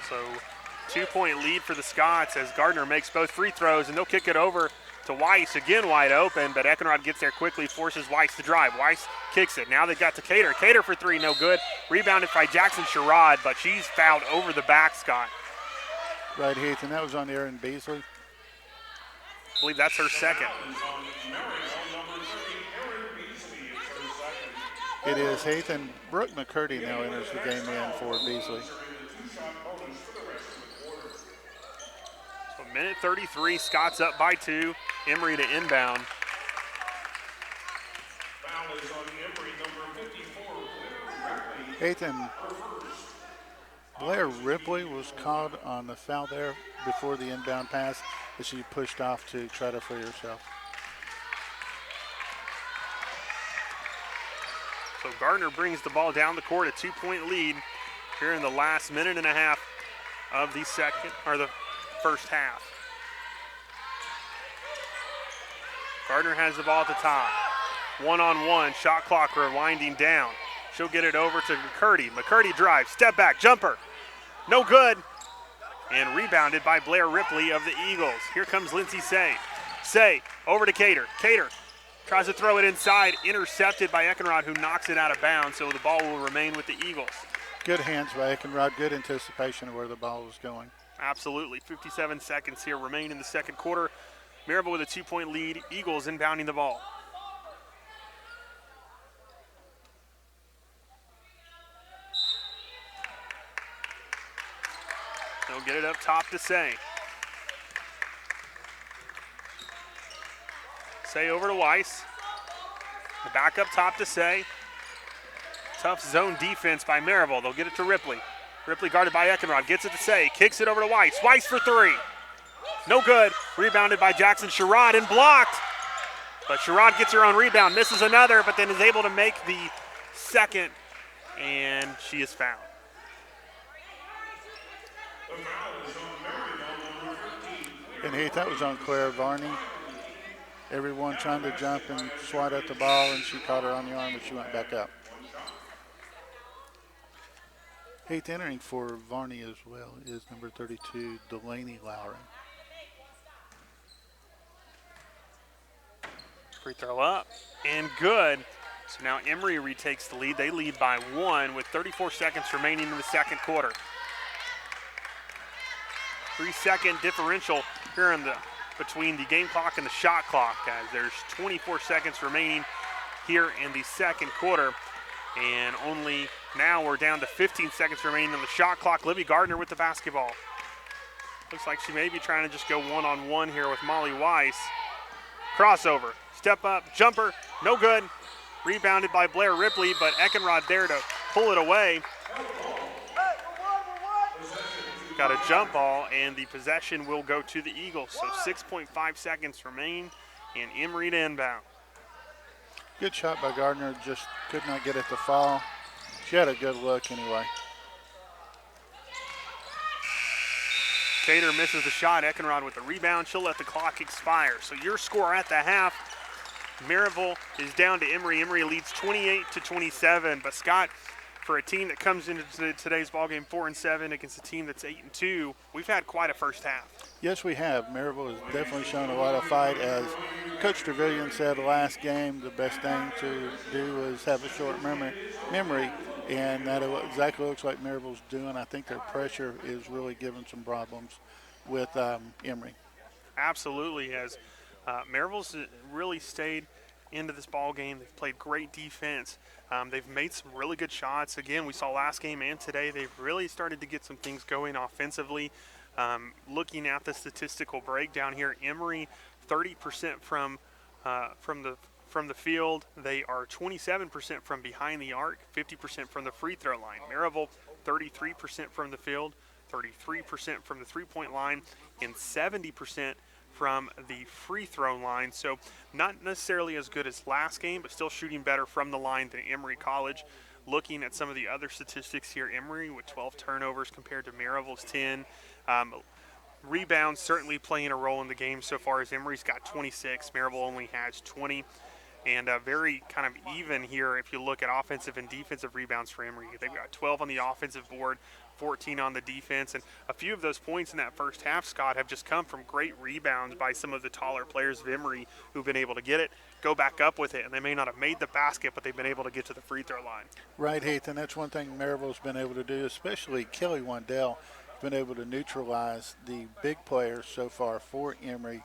So 2-point lead for the Scots as Gardner makes both free throws, and they'll kick it over to Weiss, again wide open, but Eckenrod gets there quickly, forces Weiss to drive. Weiss kicks it. Now they've got to Cater. Cater for 3, no good. Rebounded by Jackson Sherrod, but she's fouled over the back, Scott. Right, Heath, and that was on Erin Beasley. I believe that's her second. It is Heath, and Brooke McCurdy now enters the game in for Beasley. So 1:33, Scott's up by 2. Emory to inbound. foul is on Emory, number 54. Heath, and Blair Ripley was caught on the foul there before the inbound pass as she pushed off to try to free herself. So Gardner brings the ball down the court, a 2-point lead here in the last minute and a half of the first half. Gardner has the ball at the top. 1-on-1, shot clock rewinding down. She'll get it over to McCurdy. McCurdy drives, step back, jumper. No good. And rebounded by Blair Ripley of the Eagles. Here comes Lindsay Say. Say, over to Cater. Cater tries to throw it inside, intercepted by Eckenrod, who knocks it out of bounds, so the ball will remain with the Eagles. Good hands by Eckenrod, good anticipation of where the ball was going. Absolutely. 57 seconds here remain in the second quarter. Maryville with a 2-point lead. Eagles inbounding the ball. They'll get it up top to Say. Say over to Weiss. The back up top to Say. Tough zone defense by Maryville. They'll get it to Ripley. Ripley guarded by Eckenrod. Gets it to Say. Kicks it over to Weiss. Weiss for 3. No good. Rebounded by Jackson Sherrod and blocked. But Sherrod gets her own rebound. Misses another, but then is able to make the second. And she is fouled. And Heath, that was on Claire Varney. Everyone trying to jump and swat at the ball, and she caught her on the arm, but she went back up. Heath, entering for Varney as well is number 32, Delaney Lowry. Free throw up and good. So now Emory retakes the lead. They lead by 1 with 34 seconds remaining in the second quarter. 3-second differential here between the game clock and the shot clock, as there's 24 seconds remaining here in the second quarter. And only now we're down to 15 seconds remaining on the shot clock. Livy Gardner with the basketball. Looks like she may be trying to just go one-on-one here with Molly Weiss. Crossover, step up, jumper, no good. Rebounded by Blair Ripley, but Eckenrod there to pull it away. Got a jump ball, and the possession will go to the Eagles. So 6.5 seconds remain, and Emory to inbound. Good shot by Gardner, just could not get it to fall. She had a good look anyway. Cater misses the shot. Eckenrod with the rebound. She'll let the clock expire. So your score at the half, Maryville is down to Emory. Emory leads 28-27. But Scott, for a team that comes into today's ballgame 4-7 against a team that's 8-2, we've had quite a first half. Yes, we have. Maryville has definitely shown a lot of fight. As Coach Trevelyan said last game, the best thing to do is have a short memory, and that exactly looks like Maryville's doing. I think their pressure is really giving some problems with Emory. Absolutely, as Maryville's really stayed into this ball game. They've played great defense. They've made some really good shots. Again, we saw last game and today they've really started to get some things going offensively. Looking at the statistical breakdown here, Emory 30% from the field. They are 27% from behind the arc, 50% from the free throw line. Maryville 33% from the field, 33% from the three-point line, and 70% from the free throw line. So not necessarily as good as last game, but still shooting better from the line than Emory College. Looking at some of the other statistics here, Emory with 12 turnovers compared to Maryville's 10. Rebounds certainly playing a role in the game so far, as Emory's got 26, Maryville only has 20. And very kind of even here if you look at offensive and defensive rebounds for Emory. They've got 12 on the offensive board, 14 on the defense, and a few of those points in that first half, Scott, have just come from great rebounds by some of the taller players of Emory who've been able to get it, go back up with it, and they may not have made the basket, but they've been able to get to the free throw line. Right, Heath, and that's one thing Maryville's been able to do, especially Kelly Wandell, been able to neutralize the big players so far for Emory.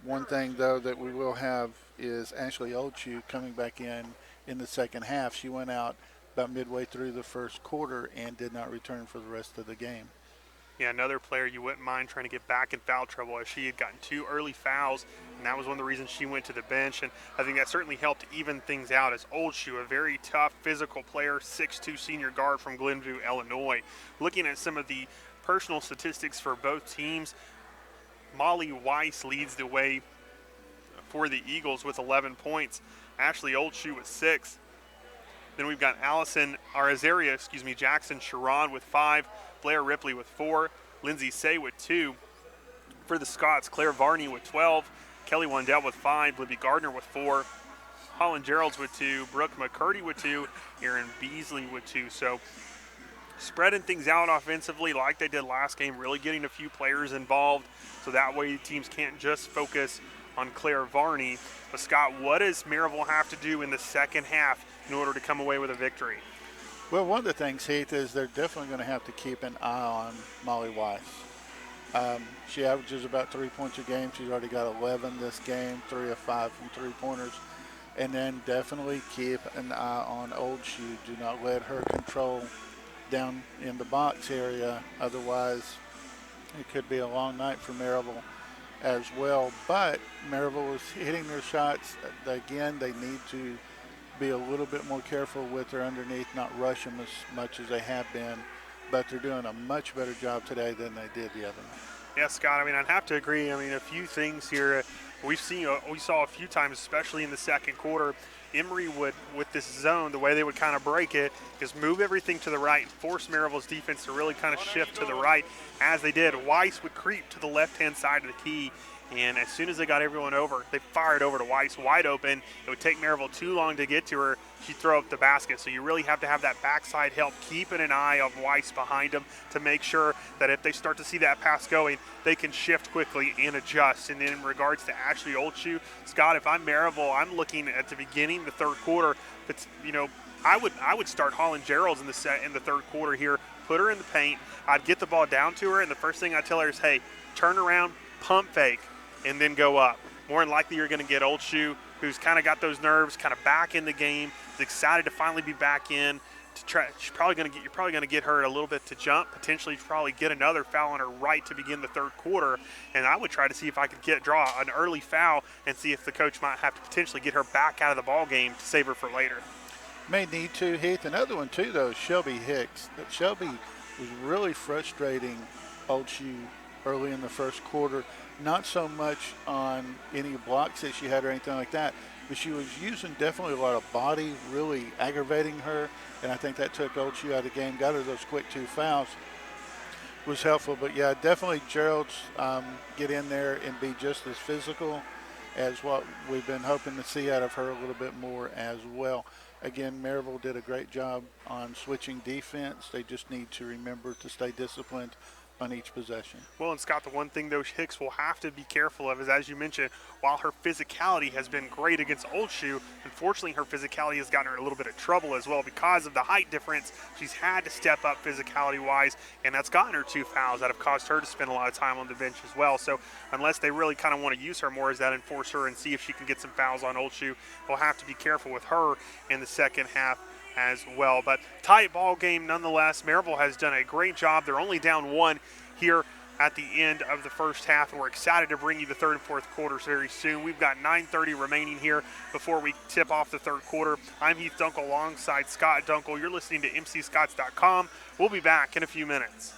One thing, though, that we will have is Ashley Oldshoe coming back in the second half. She went out about midway through the first quarter and did not return for the rest of the game. Yeah, another player you wouldn't mind trying to get back in foul trouble, as she had gotten 2 early fouls, and that was one of the reasons she went to the bench. And I think that certainly helped even things out, as Oldshoe, a very tough physical player, 6'2" senior guard from Glenview, Illinois. Looking at some of the personal statistics for both teams, Molly Weiss leads the way for the Eagles with 11 points. Ashley Oldshoe with 6. Then we've got Jackson Sharon with 5. Blair Ripley with 4. Lindsay Say with 2. For the Scots, Claire Varney with 12. Kelly Wandell with 5. Libby Gardner with 4. Holland Geralds with 2. Brooke McCurdy with 2. Erin Beasley with 2. So spreading things out offensively like they did last game, really getting a few players involved so that way teams can't just focus on Claire Varney. But Scott, what does Maryville have to do in the second half in order to come away with a victory? Well, one of the things, Heath, is they're definitely going to have to keep an eye on Molly Weiss. She averages about 3 points a game. She's already got 11 this game, 3 of 5 from three-pointers. And then definitely keep an eye on Oldshoe. Do not let her control down in the box area. Otherwise, it could be a long night for Maryville as well. But Maryville is hitting their shots. Again, they need to be a little bit more careful with her underneath, not rush them as much as they have been. But they're doing a much better job today than they did the other night. Yeah, Scott, I mean, I'd have to agree. I mean, a few things here we saw a few times, especially in the second quarter, Emory would, with this zone, the way they would kind of break it is move everything to the right, force Maryville's defense to really kind of shift to the right. As they did, Weiss would creep to the left-hand side of the key, and as soon as they got everyone over, they fired over to Weiss wide open. It would take Maryville too long to get to her. She'd throw up the basket. So you really have to have that backside help, keeping an eye on Weiss behind them to make sure that if they start to see that pass going, they can shift quickly and adjust. And then in regards to Ashley Oldshoe, Scott, if I'm Maryville, I'm looking at the beginning, the third quarter. It's, I would start Holland Geralds in the third quarter here, put her in the paint. I'd get the ball down to her, and the first thing I tell her is, hey, turn around, pump fake, and then go up. More than likely you're going to get Oldshoe, who's kind of got those nerves, kind of back in the game, is excited to finally be back in. You're probably going to get her a little bit to jump, potentially probably get another foul on her right to begin the third quarter. And I would try to see if I could draw an early foul and see if the coach might have to potentially get her back out of the ball game to save her for later. May need to, Heath. Another one too, though, is Shelby Hicks. Shelby was really frustrating Oldshoe early in the first quarter. Not so much on any blocks that she had or anything like that, but she was using definitely a lot of body, really aggravating her, and I think that took Oldshoe out of the game, got her those quick 2 fouls, was helpful. But yeah, definitely Gerald's get in there and be just as physical as what we've been hoping to see out of her a little bit more as well. Again, Maryville did a great job on switching defense. They just need to remember to stay disciplined on each possession. Well, and Scott, the one thing though Hicks will have to be careful of is, as you mentioned, while her physicality has been great against Old Shoe, unfortunately her physicality has gotten her in a little bit of trouble as well because of the height difference. She's had to step up physicality-wise, and that's gotten her 2 fouls that have caused her to spend a lot of time on the bench as well. So unless they really kind of want to use her more as that enforcer and see if she can get some fouls on Old Shoe, they'll have to be careful with her in the second half as well. But tight ball game nonetheless. Maryville has done a great job. They're only down one here at the end of the first half, and we're excited to bring you the third and fourth quarters very soon. We've got 9:30 remaining here before we tip off the third quarter. I'm Heath Dunkel alongside Scott Dunkel. You're listening to MCScotts.com. We'll be back in a few minutes.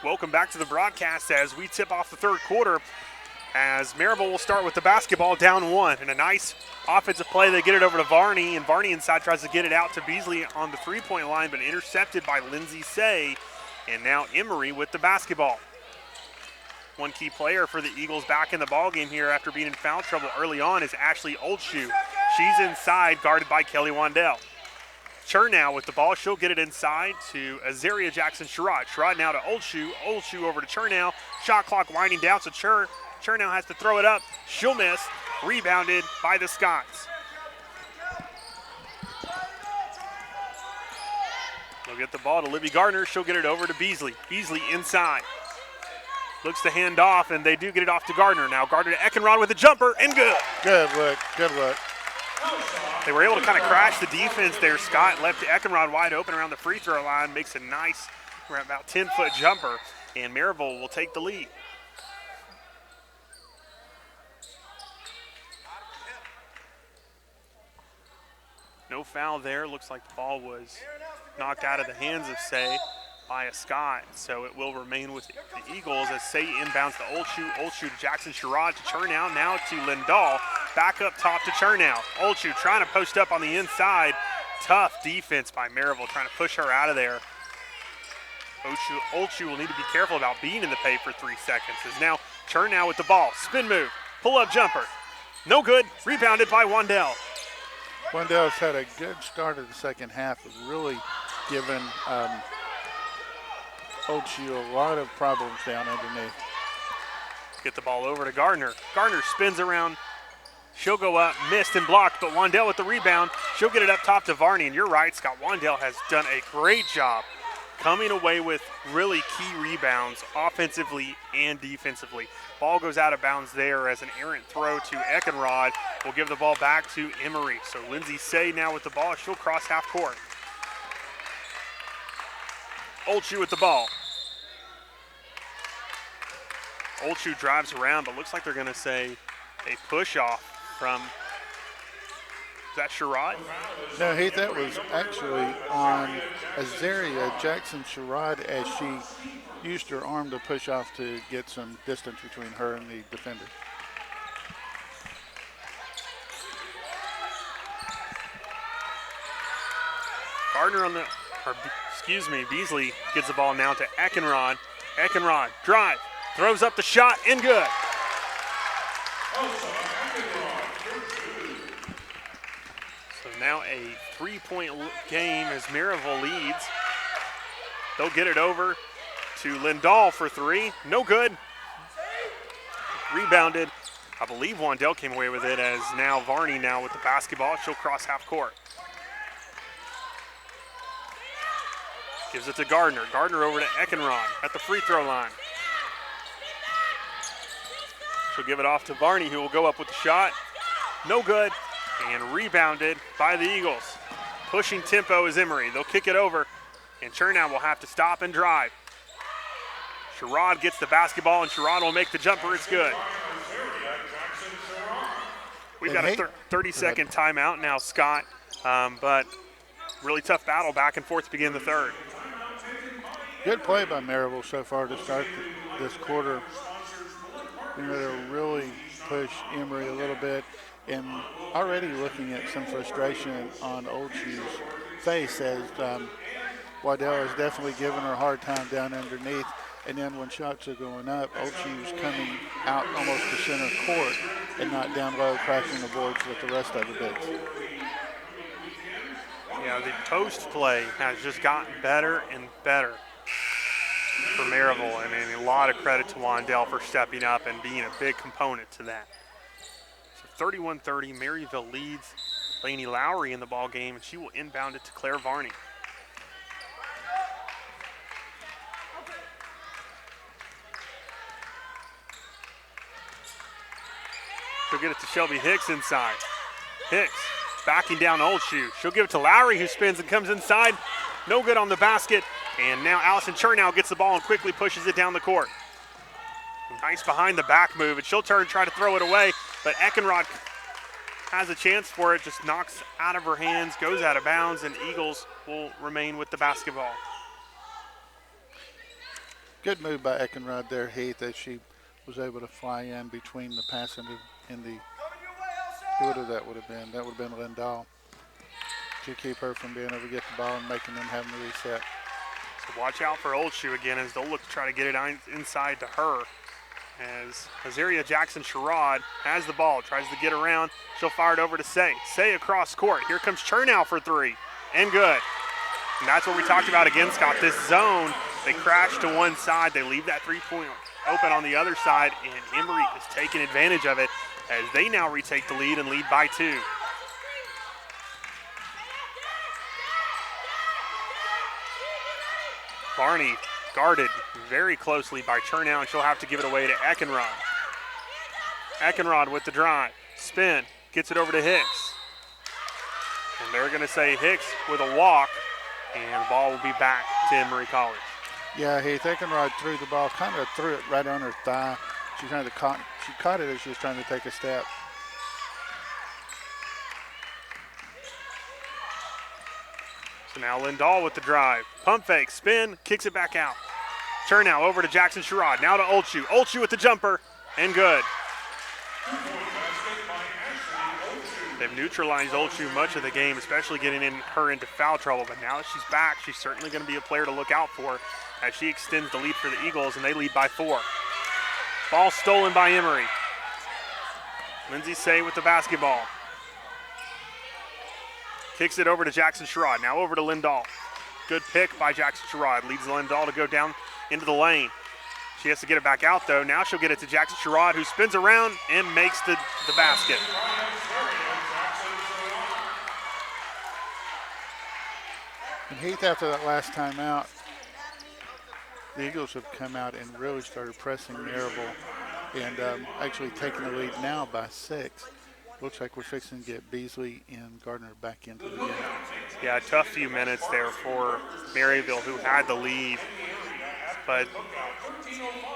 Welcome back to the broadcast as we tip off the third quarter, as Maryville will start with the basketball down 1. And a nice offensive play. They get it over to Varney, and Varney inside tries to get it out to Beasley on the three-point line, but intercepted by Lindsey Say. And now Emory with the basketball. One key player for the Eagles back in the ballgame here after being in foul trouble early on is Ashley Oldshoe. She's inside, guarded by Kelly Wandell. Chernow with the ball. She'll get it inside to Azaria Jackson-Sherrod. Sherrod now to Oldshoe. Oldshoe over to Chernow. Shot clock winding down, so Chernow has to throw it up. She'll miss. Rebounded by the Scots. They'll get the ball to Libby Gardner. She'll get it over to Beasley. Beasley inside. Looks to hand off, and they do get it off to Gardner. Now Gardner to Eckenrod with a jumper, and good. Good look, good look. They were able to kind of crash the defense there. Scott left Eckenrod wide open around the free throw line, makes a nice, about 10-foot jumper, and Maryville will take the lead. No foul there. Looks like the ball was knocked out of the hands of Say by a Scott, so it will remain with the Eagles as Say inbounds to Oldshoe. Oldshoe to Jackson-Sherrod to Chernow, now to Lindahl. Back up top to Chernow. Oldshoe trying to post up on the inside. Tough defense by Maryville, trying to push her out of there. Oldshoe will need to be careful about being in the paint for 3 seconds. As now Chernow with the ball. Spin move, pull-up jumper. No good, rebounded by Wandell. Wandell's had a good start of the second half, of really given Oldshoe a lot of problems down underneath. Get the ball over to Gardner. Gardner spins around. She'll go up, missed and blocked, but Wandell with the rebound. She'll get it up top to Varney, and you're right, Scott Wandell has done a great job coming away with really key rebounds offensively and defensively. Ball goes out of bounds there as an errant throw to Eckenrod. Will give the ball back to Emory. So Lindsey Say now with the ball. She'll cross half court. Oldshoe with the ball. Oldshoe drives around, but looks like they're going to say a push off from, is that Sherrod? No, Heath, that was actually on Azaria Jackson-Sherrod as she used her arm to push off to get some distance between her and the defender. Gardner on the, Beasley gets the ball now to Eckenrod. Eckenrod, drive, throws up the shot, and good. So now a 3-point game as Maryville leads. They'll get it over to Lindahl for 3, no good. Rebounded. I believe Wandell came away with it as now Varney now with the basketball. She'll cross half court. Gives it to Gardner. Gardner over to Eckenrod at the free throw line. She'll give it off to Varney, who will go up with the shot. No good. And rebounded by the Eagles. Pushing tempo is Emory. They'll kick it over, and Chernow will have to stop and drive. Sherrod gets the basketball, and Sherrod will make the jumper. It's good. We've got a 30-second timeout now, Scott, but really tough battle back and forth to begin the third. Good play by Maryville so far to start this quarter. You know, to really push Emory a little bit, and already looking at some frustration on Oldshoe's face as Waddell is definitely giving her a hard time down underneath. And then when shots are going up, Oldshoe's coming out almost to center court and not down low, crashing the boards with the rest of the bigs. Yeah, the post play has just gotten better and better for Maryville. I mean, a lot of credit to Wandell for stepping up and being a big component to that. So 31-30, Maryville leads. Lainey Lowry in the ball game, and she will inbound it to Claire Varney. She'll get it to Shelby Hicks inside. Hicks backing down Oldshoe. She'll give it to Lowry, who spins and comes inside. No good on the basket. And now Allison Chernow gets the ball and quickly pushes it down the court. Nice behind the back move, and she'll turn and try to throw it away, but Eckenrod has a chance for it, just knocks out of her hands, goes out of bounds, and Eagles will remain with the basketball. Good move by Eckenrod there, Heath, as she was able to fly in between the pass and the who would have been? That would have been Lindahl to keep her from being able to get the ball and making them having to reset. So watch out for Old Shoe again as they'll look to try to get it inside to her. As Azaria Jackson-Sherrod has the ball, tries to get around. She'll fire it over to Say. Say across court. Here comes Chernow for three. And good. And that's what we talked about again, Scott. This zone, they crash to one side. They leave that three-point open on the other side, and Emory is taking advantage of it as they now retake the lead and lead by 2. Barney guarded very closely by Chernow, and she'll have to give it away to Eckenrod. Eckenrod with the drive. Spin. Gets it over to Hicks. And they're going to say Hicks with a walk, and the ball will be back to Emory College. Yeah, Heath, Eckenrod threw the ball, kind of threw it right on her thigh. She caught it as she was trying to take a step. So now Lindahl with the drive. Pump fake, spin, kicks it back out. Chernow over to Jackson-Sherrod. Now to Old Shoe. Old Shoe with the jumper, and good. They've neutralized Old Shoe much of the game, especially getting her into foul trouble. But now that she's back, she's certainly going to be a player to look out for as she extends the lead for the Eagles, and they lead by 4. Ball stolen by Emory. Lindsay Say with the basketball. Kicks it over to Jackson-Sherrod. Now over to Lindahl. Good pick by Jackson-Sherrod. Leads Lindahl to go down into the lane. She has to get it back out, though. Now she'll get it to Jackson-Sherrod, who spins around and makes the basket. And Heath, after that last time out, the Eagles have come out and really started pressing Maryville and actually taking the lead now by 6. Looks like we're fixing to get Beasley and Gardner back into the game. Yeah, a tough few minutes there for Maryville, who had the lead. But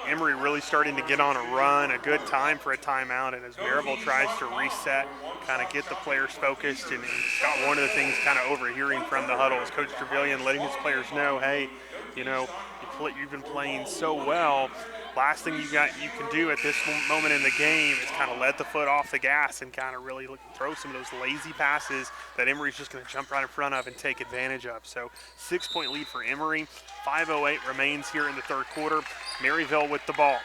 Emory really starting to get on a run, a good time for a timeout, and as Maryville tries to reset, kind of get the players focused, and Scott, one of the things kind of overhearing from the huddle is Coach Trevelyan letting his players know, hey, you know, you've been playing so well. Last thing you can do at this moment in the game is kind of let the foot off the gas and kind of really throw some of those lazy passes that Emory's just going to jump right in front of and take advantage of. So 6-point lead for Emory. 5:08 remains here in the third quarter. Maryville with the ball.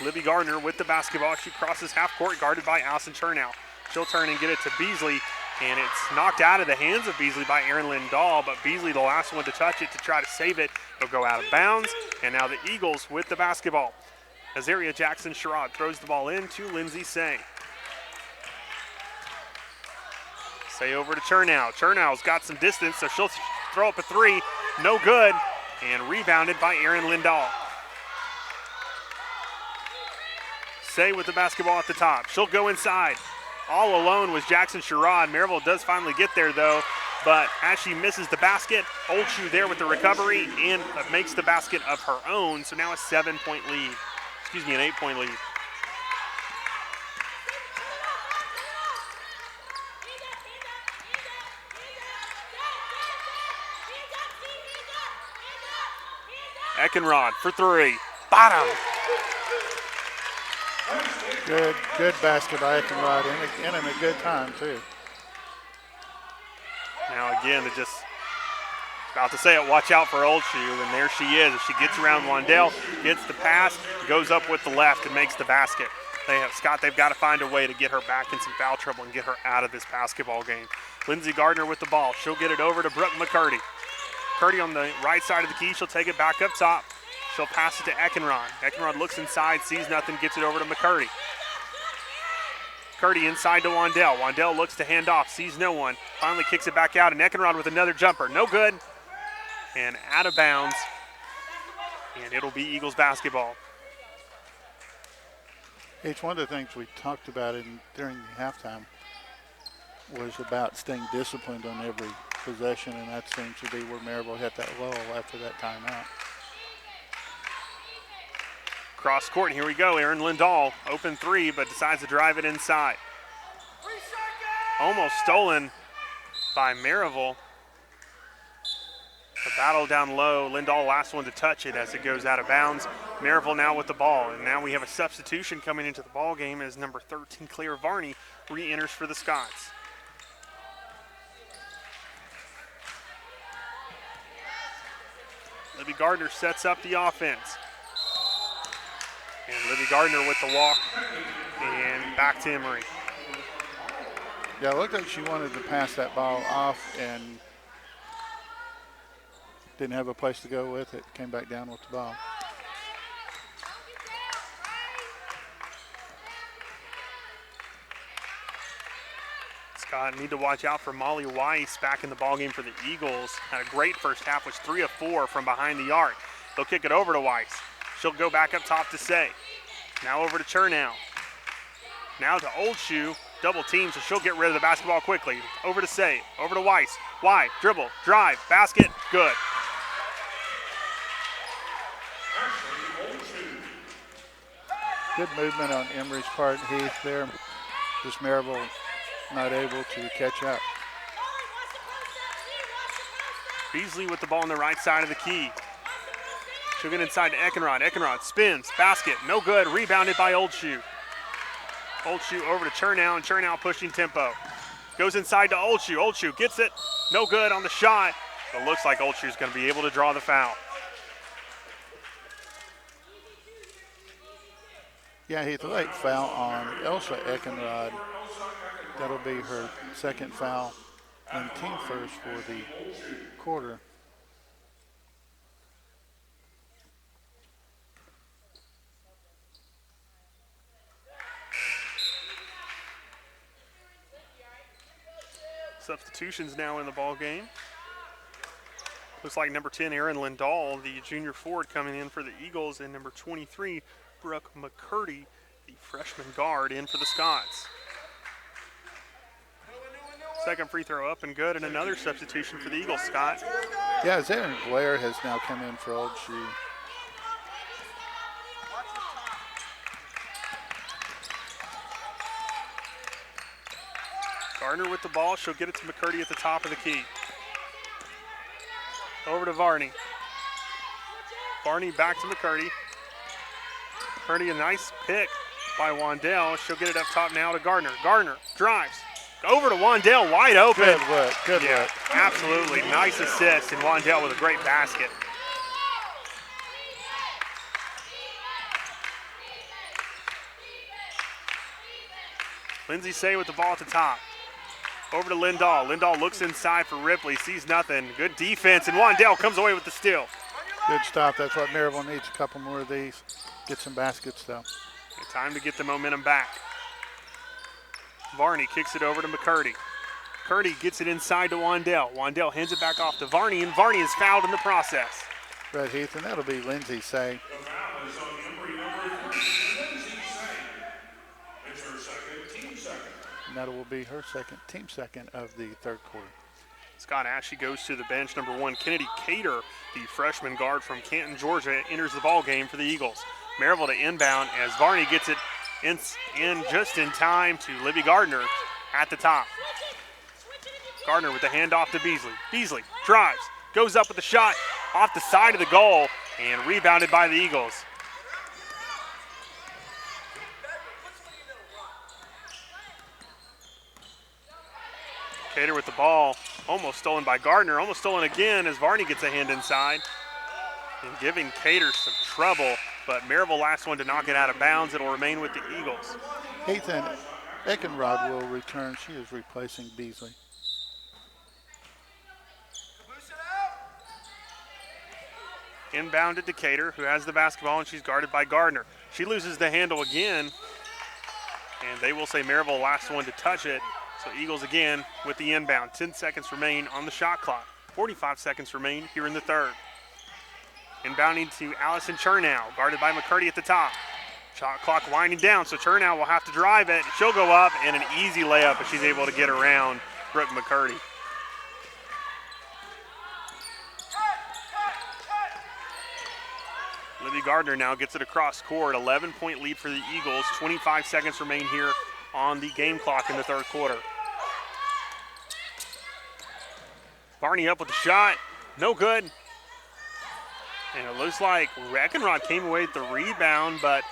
Libby Gardner with the basketball. She crosses half court, guarded by Allison Chernow. She'll turn and get it to Beasley, and it's knocked out of the hands of Beasley by Erin Lindahl, but Beasley the last one to touch it to try to save it. It'll go out of bounds, and now the Eagles with the basketball. Azaria Jackson-Sherrod throws the ball in to Lindsay Say. Say over to Chernow. Chernow's got some distance, so she'll throw up a 3. No good, and rebounded by Erin Lindahl. Say with the basketball at the top. She'll go inside. All alone was Jackson-Sherrod. Maryville does finally get there, though, but as she misses the basket, Old Shoe there with the recovery and makes the basket of her own, so now a 7-point lead. Excuse me, an 8-point lead. Eckenrod for 3. Bottom. Good basket by Eckenrod, and in a good time, too. Now again, they're just about to say it, watch out for Old Shoe, and there she is. She gets around Wandell, gets the pass, goes up with the left and makes the basket. They've got to find a way to get her back in some foul trouble and get her out of this basketball game. Lindsey Gardner with the ball. She'll get it over to Brooke McCurdy. McCurdy on the right side of the key. She'll take it back up top. She'll pass it to Eckenrod. Eckenrod looks inside, sees nothing, gets it over to McCurdy. McCurdy inside to Wandell. Wandell looks to hand off, sees no one. Finally kicks it back out, and Eckenrod with another jumper. No good. And out of bounds. And it'll be Eagles basketball. It's one of the things we talked about during the halftime was about staying disciplined on every possession, and that seems to be where Maryville hit that lull after that timeout. Cross court, here we go. Erin Lindahl, open 3, but decides to drive it inside. Almost stolen by Maryville. The battle down low. Lindahl last one to touch it as it goes out of bounds. Maryville now with the ball. And now we have a substitution coming into the ball game as number 13, Claire Varney, re-enters for the Scots. Libby Gardner sets up the offense. And Libby Gardner with the walk. And back to Emory. Yeah, it looked like she wanted to pass that ball off and didn't have a place to go with it. Came back down with the ball. Scott need to watch out for Molly Weiss back in the ballgame for the Eagles. Had a great first half, was 3 of 4 from behind the arc. They'll kick it over to Weiss. She'll go back up top to Say. Now over to Chernow. Now to Old Shoe. Double team, so she'll get rid of the basketball quickly. Over to Say, over to Weiss. Y, dribble, drive, basket, good. Good movement on Emory's part, Heath, there. Just Maryville not able to catch up. Beasley with the ball on the right side of the key. She'll get inside to Eckenrod. Eckenrod spins, basket, no good, rebounded by Old Shoe. Old Shoe over to Chernow, and Chernow pushing tempo. Goes inside to Old Shoe. Old Shoe gets it, no good on the shot, but looks like Old Shoe's going to be able to draw the foul. Yeah, Heath, a late foul on Elsa Eckenrod. That'll be her second foul and team first for the quarter. Substitutions now in the ball game. Looks like number 10, Erin Lindahl, the junior forward, coming in for the Eagles, and number 23, Brooke McCurdy, the freshman guard, in for the Scots. Second free throw up and good, and another substitution for the Eagles, Scott. Yeah, Zarin Blair has now come in for Old Shoe. Gardner with the ball. She'll get it to McCurdy at the top of the key. Over to Varney. Varney back to McCurdy. McCurdy, a nice pick by Wandell. She'll get it up top now to Gardner. Gardner drives. Over to Wandell, wide open. Good work, good work. Absolutely. Nice assist, and Wandell with a great basket. Lindsay Say with the ball at the top. Over to Lindahl. Lindahl looks inside for Ripley, sees nothing. Good defense, and Wandell comes away with the steal. Good stop. That's what Maryville needs, a couple more of these. Get some baskets, though. Time to get the momentum back. Varney kicks it over to McCurdy. McCurdy gets it inside to Wandell. Wandell hands it back off to Varney, and Varney is fouled in the process. Right, Heath, and that'll be Lindsay Say. The foul is on Emory number 3, Lindsay Say. It's her second, team second. And that will be her second, team second of the third quarter. Scott Ashley goes to the bench. Number 1, Kennedy Cater, the freshman guard from Canton, Georgia, enters the ball game for the Eagles. Maryville to inbound as Varney gets it in just in time to Libby Gardner at the top. Gardner with the handoff to Beasley. Beasley drives, goes up with the shot off the side of the goal, and rebounded by the Eagles. Cater with the ball, almost stolen by Gardner, almost stolen again as Varney gets a hand inside. And giving Cater some trouble, but Maryville last one to knock it out of bounds. It'll remain with the Eagles. Ethan Eckenrod will return. She is replacing Beasley. Inbounded to Cater, who has the basketball, and she's guarded by Gardner. She loses the handle again, and they will say Maryville last one to touch it. So Eagles again with the inbound. 10 seconds remain on the shot clock. 45 seconds remain here in the third. Inbounding to Allison Chernow, guarded by McCurdy at the top. Shot clock winding down, so Chernow will have to drive it. She'll go up, and an easy layup if she's able to get around Brooke McCurdy. Libby Gardner now gets it across court. 11-point lead for the Eagles. 25 seconds remain here on the game clock in the third quarter. Varney up with the shot. No good. And it looks like Reckenrod came away with the rebound, but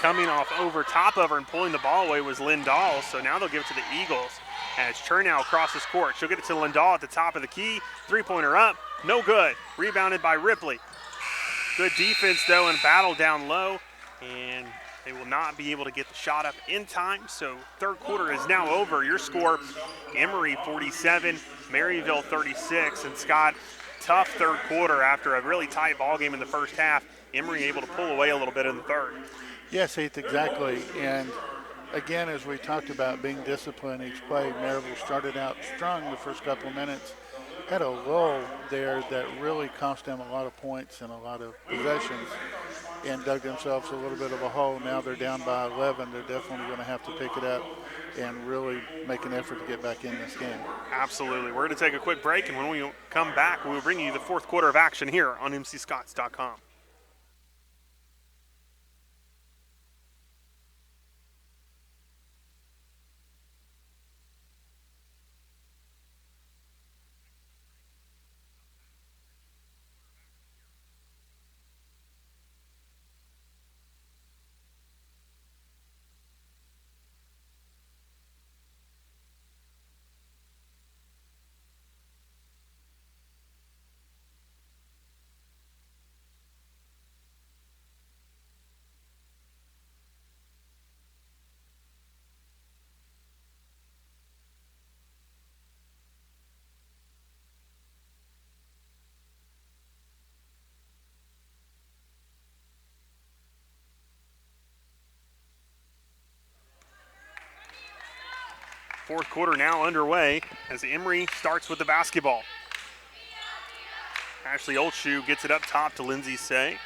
coming off over top of her and pulling the ball away was Lindahl. So now they'll give it to the Eagles as Chernow crosses court. She'll get it to Lindahl at the top of the key. Three-pointer up, no good. Rebounded by Ripley. Good defense, though, and battle down low. And they will not be able to get the shot up in time. So third quarter is now over. Your score, Emory 47, Maryville 36. And Scott, tough third quarter after a really tight ball game in the first half. Emory able to pull away a little bit in the third. Yes, Heath, exactly. And again, as we talked about being disciplined each play, Maryville started out strong the first couple of minutes, had a lull there that really cost them a lot of points and a lot of possessions and dug themselves a little bit of a hole. Now they're down by 11. They're definitely going to have to pick it up and really make an effort to get back in this game. Absolutely. We're going to take a quick break, and when we come back, we'll bring you the fourth quarter of action here on mcscotts.com. Fourth quarter now underway as Emory starts with the basketball. Ashley Oldshoe gets it up top to Lindsay Say.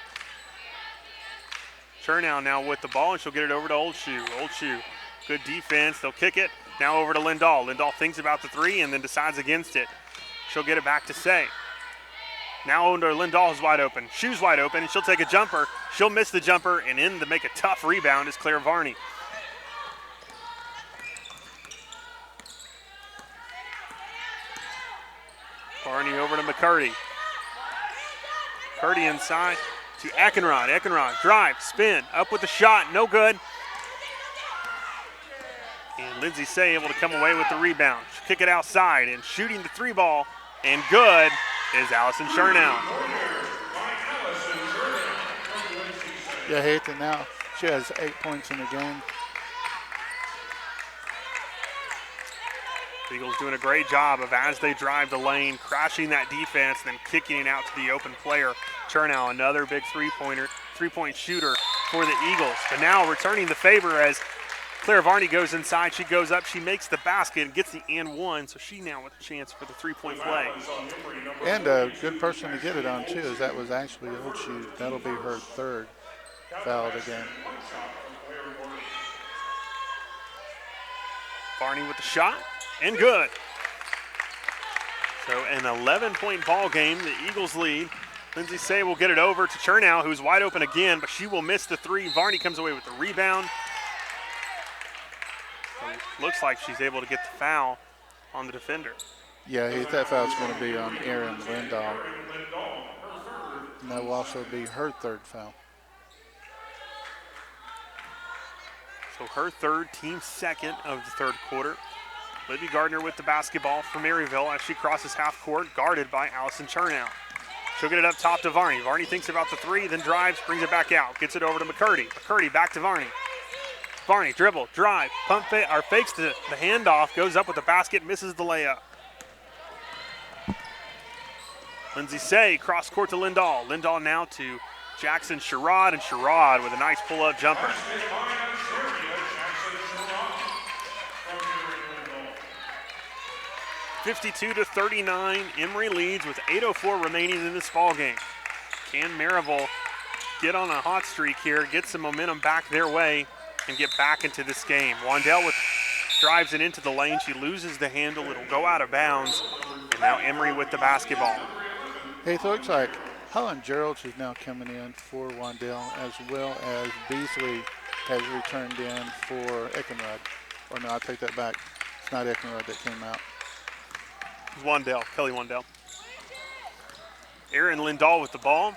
Chernow now with the ball, and she'll get it over to Oldshoe. Oldshoe, good defense. They'll kick it. Now over to Lindahl. Lindahl thinks about the three and then decides against it. She'll get it back to Say. Now under Lindahl is wide open. Shoe's wide open, and she'll take a jumper. She'll miss the jumper, and in to make a tough rebound is Claire Varney. Varney over to McCurdy. McCurdy inside to Eckenrod. Eckenrod, drive, spin, up with the shot, no good. And Lindsay Say able to come away with the rebound. She'll kick it outside, and shooting the three ball, and good, is Allison Chernow. Yeah, Heath, and now she has 8 points in the game. The Eagles doing a great job of, as they drive the lane, crashing that defense, then kicking it out to the open player. Chernow, another big three-point shooter for the Eagles. But now returning the favor as Claire Varney goes inside. She goes up, she makes the basket and gets the and one, so she now with a chance for the three-point play. And a good person to get it on, too, as that was actually Oldshoe. That'll be her third foul of the game. Varney with the shot, and good. So an 11-point ball game, the Eagles lead. Lindsay Say will get it over to Chernow, who's wide open again, but she will miss the three. Varney comes away with the rebound. So looks like she's able to get the foul on the defender. Yeah, that foul's going to be on Erin Lindahl. And that will also be her third foul. So her third, team second of the third quarter. Libby Gardner with the basketball for Maryville as she crosses half court, guarded by Allison Chernow. She'll get it up top to Varney. Varney thinks about the three, then drives, brings it back out, gets it over to McCurdy. McCurdy back to Varney. Varney, dribble, drive, pump fake, or fakes the handoff, goes up with the basket, misses the layup. Lindsay Say cross court to Lindahl. Lindahl now to Jackson Sherrod, and Sherrod with a nice pull-up jumper. 52-39, Emory leads with 8:04 remaining in this ball game. Can Maryville get on a hot streak here, get some momentum back their way, and get back into this game? Wandell drives it into the lane. She loses the handle. It'll go out of bounds. And now Emory with the basketball. Hey, it looks like Helen Geralds is now coming in for Wandell, as well as Beasley has returned in for Eckenrod. Or no, I take that back. It's not Eckenrod that came out. Wandell, Kelly Wandell. Erin Lindahl with the ball.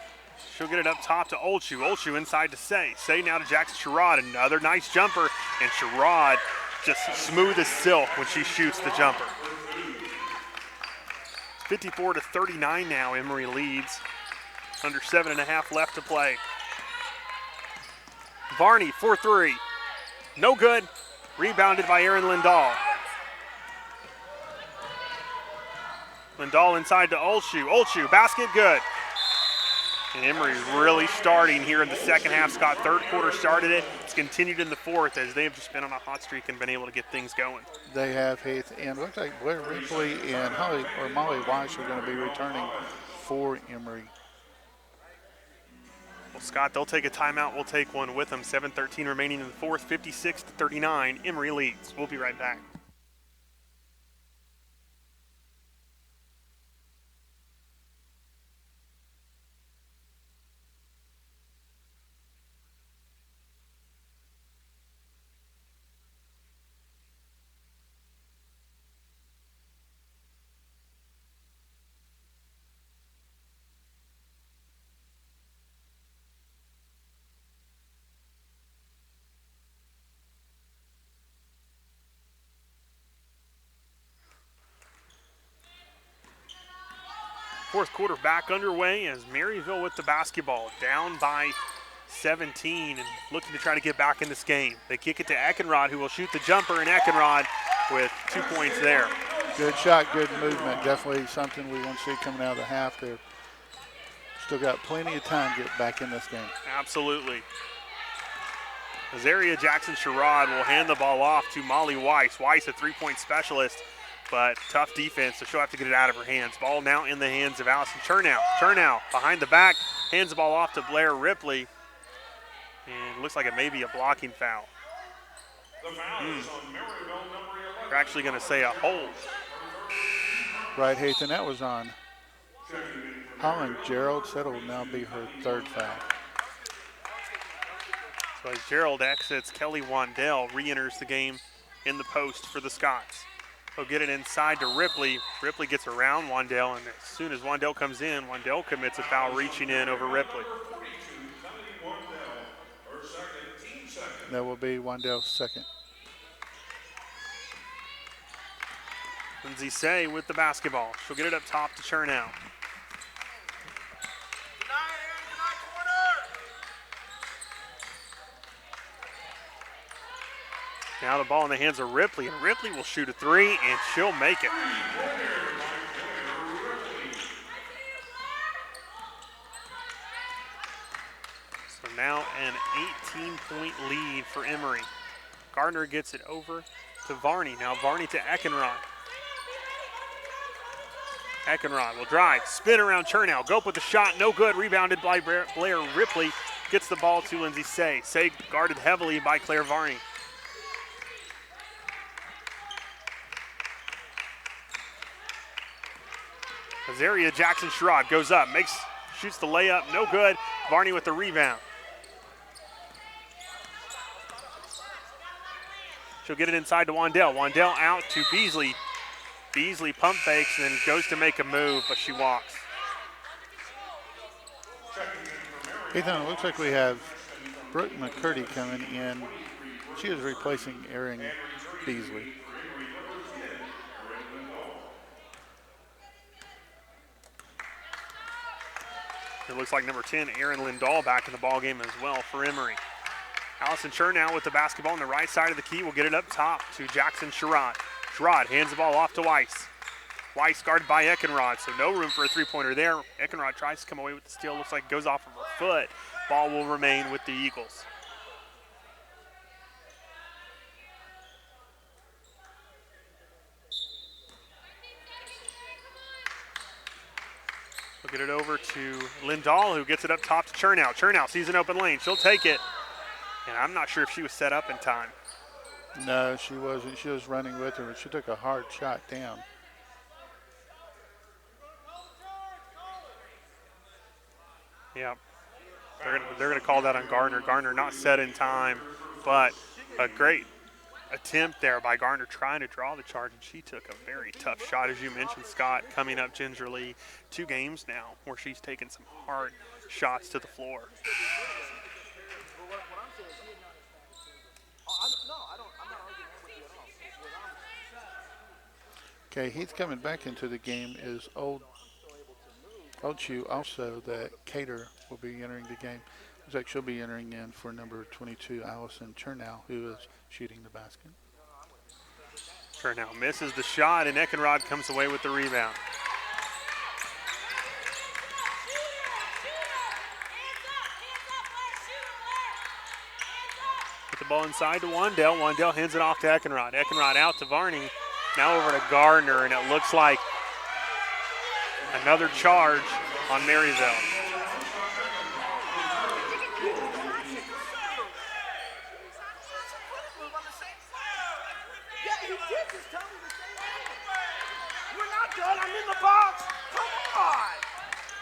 She'll get it up top to Olshu. Olshu inside to Say. Say now to Jackson Sherrod. Another nice jumper, and Sherrod just smooth as silk when she shoots the jumper. 54-39 now, Emory leads. Under 7.5 left to play. Varney for three. No good. Rebounded by Erin Lindahl. Lindahl inside to Olshu. Olshu, basket good. And Emory really starting here in the second half. Scott, third quarter started it. It's continued in the fourth as they've just been on a hot streak and been able to get things going. They have, Heath, and looks like Blair Ripley and Molly Weiss are going to be returning for Emory. Well, Scott, they'll take a timeout. We'll take one with them. 7:13 remaining in the fourth. 56-39. Emory leads. We'll be right back. Fourth quarter back underway as Maryville with the basketball, down by 17 and looking to try to get back in this game. They kick it to Eckenrod, who will shoot the jumper, and Eckenrod with 2 points there. Good shot, good movement. Definitely something we want to see coming out of the half. They've still got plenty of time to get back in this game. Absolutely. Azaria Jackson Sherrod will hand the ball off to Molly Weiss. Weiss, a three-point specialist, but tough defense, so she'll have to get it out of her hands. Ball now in the hands of Allison Chernow. Chernow behind the back, hands the ball off to Blair Ripley. And looks like it may be a blocking foul. They're actually going to say a hold. Right, Heath, and that was on Holland Gerald. So that'll now be her third foul. So as Gerald exits, Kelly Wandell re-enters the game in the post for the Scots. He'll get it inside to Ripley. Ripley gets around Wandell, and as soon as Wandell comes in, Wandell commits a foul reaching in over Ripley. That will be Wandell's second. Lindsay Say with the basketball. She'll get it up top to Chernow. Now the ball in the hands of Ripley, and Ripley will shoot a three, and she'll make it. So now an 18-point lead for Emory. Gardner gets it over to Varney. Now Varney to Eckenrod. Eckenrod will drive, spin around Chernow, go up with the shot, no good, rebounded by Blair Ripley. Gets the ball to Lindsay Say. Say guarded heavily by Claire Varney. Azaria Jackson Sherrod goes up, shoots the layup, no good. Varney with the rebound. She'll get it inside to Wandell. Wandell out to Beasley. Beasley pump fakes and then goes to make a move, but she walks. Ethan, it looks like we have Brooke McCurdy coming in. She is replacing Erin Beasley. It looks like number 10, Erin Lindahl, back in the ballgame as well for Emory. Allison Chernow with the basketball on the right side of the key will get it up top to Jackson Sherrod. Sherrod hands the ball off to Weiss. Weiss guarded by Eckenrod, so no room for a three-pointer there. Eckenrod tries to come away with the steal. Looks like it goes off of her foot. Ball will remain with the Eagles. We'll get it over to Lindahl, who gets it up top to Chernow. Chernow sees an open lane. She'll take it. And I'm not sure if she was set up in time. No, she wasn't. She was running with her, but she took a hard shot down. Yeah, they're gonna call that on Gardner. Gardner not set in time, but a great attempt there by Gardner trying to draw the charge, and she took a very tough shot, as you mentioned, Scott, coming up gingerly. 2 games now where she's taken some hard shots to the floor. Okay, he's coming back into the game is Old Chu, also that Cater will be entering the game. Looks like she'll be entering in for number 22, Allison Chernow, who is shooting the basket. Chernow misses the shot, and Eckenrod comes away with the rebound. Put the ball inside to Wandell. Wandell hands it off to Eckenrod. Eckenrod out to Varney. Now over to Gardner, and it looks like another charge on Maryville. We're not done. I'm in the box. Come on.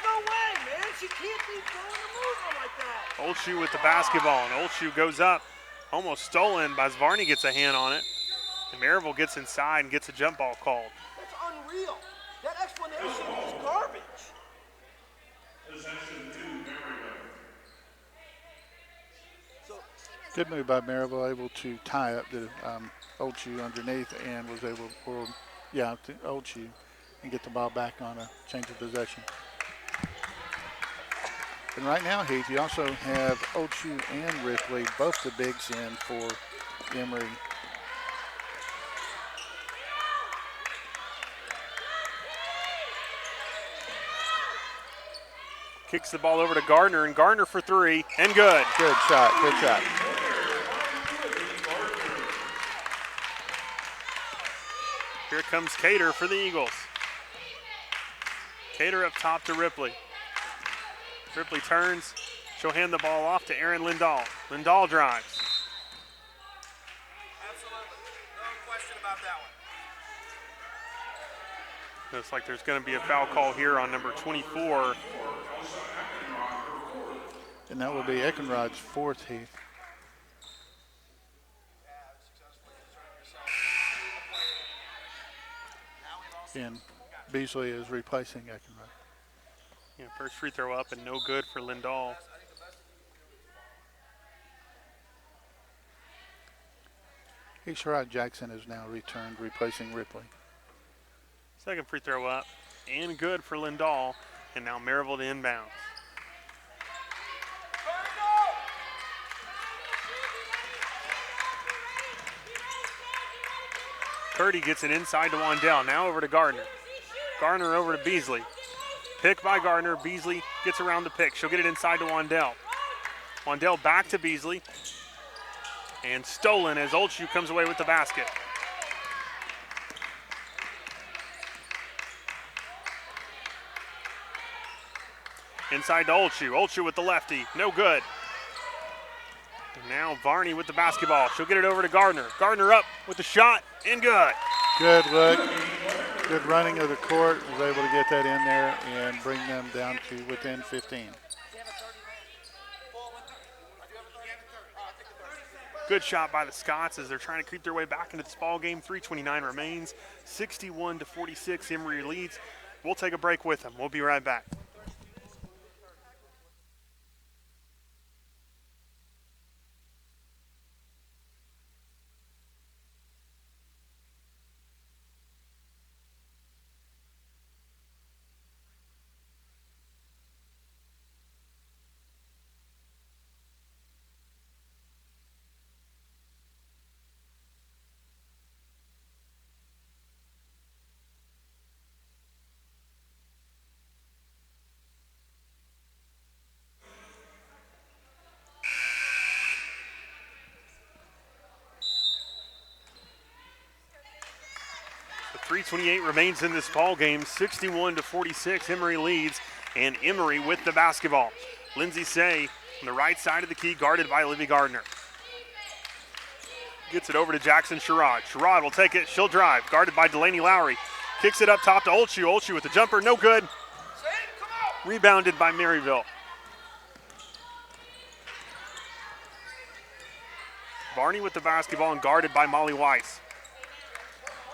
No way, man. She can't be throwing a mover like that. Oldshoe with the basketball, and Oldshoe goes up. Almost stolen, but Varney gets a hand on it. And Maryville gets inside and gets a jump ball called. That's unreal. That explanation is garbage. Possession 2, Maryville. Good move by Maryville, able to tie up the Old Shoe underneath and was able to Old Shoe and get the ball back on a change of possession. And right now, Heath, you also have Old Shoe and Ripley, both the bigs in for Emory. Kicks the ball over to Gardner, and Gardner for 3, and good. Good shot, good shot. Here comes Cater for the Eagles. Cater up top to Ripley. Ripley turns. She'll hand the ball off to Erin Lindahl. Lindahl drives. Absolutely. No question about that one. Looks like there's going to be a foul call here on number 24. And that will be Eckenrod's 4th, Heath. And Beasley is replacing Eckenrod. Yeah, first free throw up and no good for Lindahl. Sherrod Jackson is now returned, replacing Ripley. Second free throw up and good for Lindahl. And now Maryville to inbounds. Purdy gets it inside to Wandell. Now over to Gardner. Gardner over to Beasley. Pick by Gardner. Beasley gets around the pick. She'll get it inside to Wandell. Wandell back to Beasley. And stolen as Oldshoe comes away with the basket. Inside to Oldshoe. Oldshoe with the lefty. No good. And now Varney with the basketball. She'll get it over to Gardner. Gardner up with the shot and good. Good look. Good running of the court. Was able to get that in there and bring them down to within 15. Good shot by the Scots as they're trying to creep their way back into this ball game. 3:29 remains. 61-46. Emory leads. We'll take a break with them. We'll be right back. The 3:28 remains in this ball game. 61-46. Emory leads, and Emory with the basketball. Lindsay Say on the right side of the key, guarded by Olivia Gardner. Gets it over to Jackson Sherrod. Sherrod will take it. She'll drive. Guarded by Delaney Lowry. Kicks it up top to Oldshoe. Oldshoe with the jumper. No good. Rebounded by Maryville. Varney with the basketball and guarded by Molly Weiss.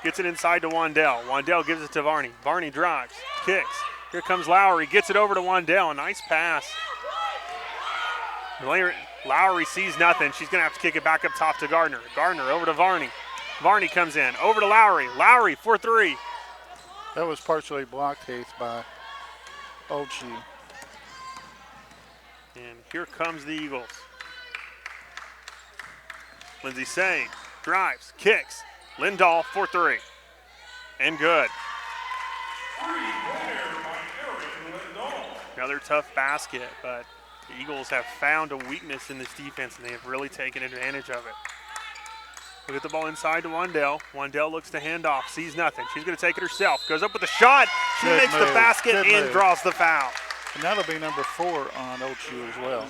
Gets it inside to Wandell. Wandell gives it to Varney. Varney drives, kicks. Here comes Lowry, gets it over to Wandell. A nice pass. Lowry sees nothing. She's going to have to kick it back up top to Gardner. Gardner over to Varney. Varney comes in, over to Lowry. Lowry for three. That was partially blocked, Heath, by Old Shoe. And here comes the Eagles. Lindsay Say drives, kicks. Lindahl for three. And good. Another tough basket, but the Eagles have found a weakness in this defense, and they have really taken advantage of it. Look at the ball inside to Wandell. Wandell looks to hand off, sees nothing. She's going to take it herself. Goes up with a shot. She Good makes move. the basket Good and move. draws the foul. And that'll be number 4 on Old Shoe as well.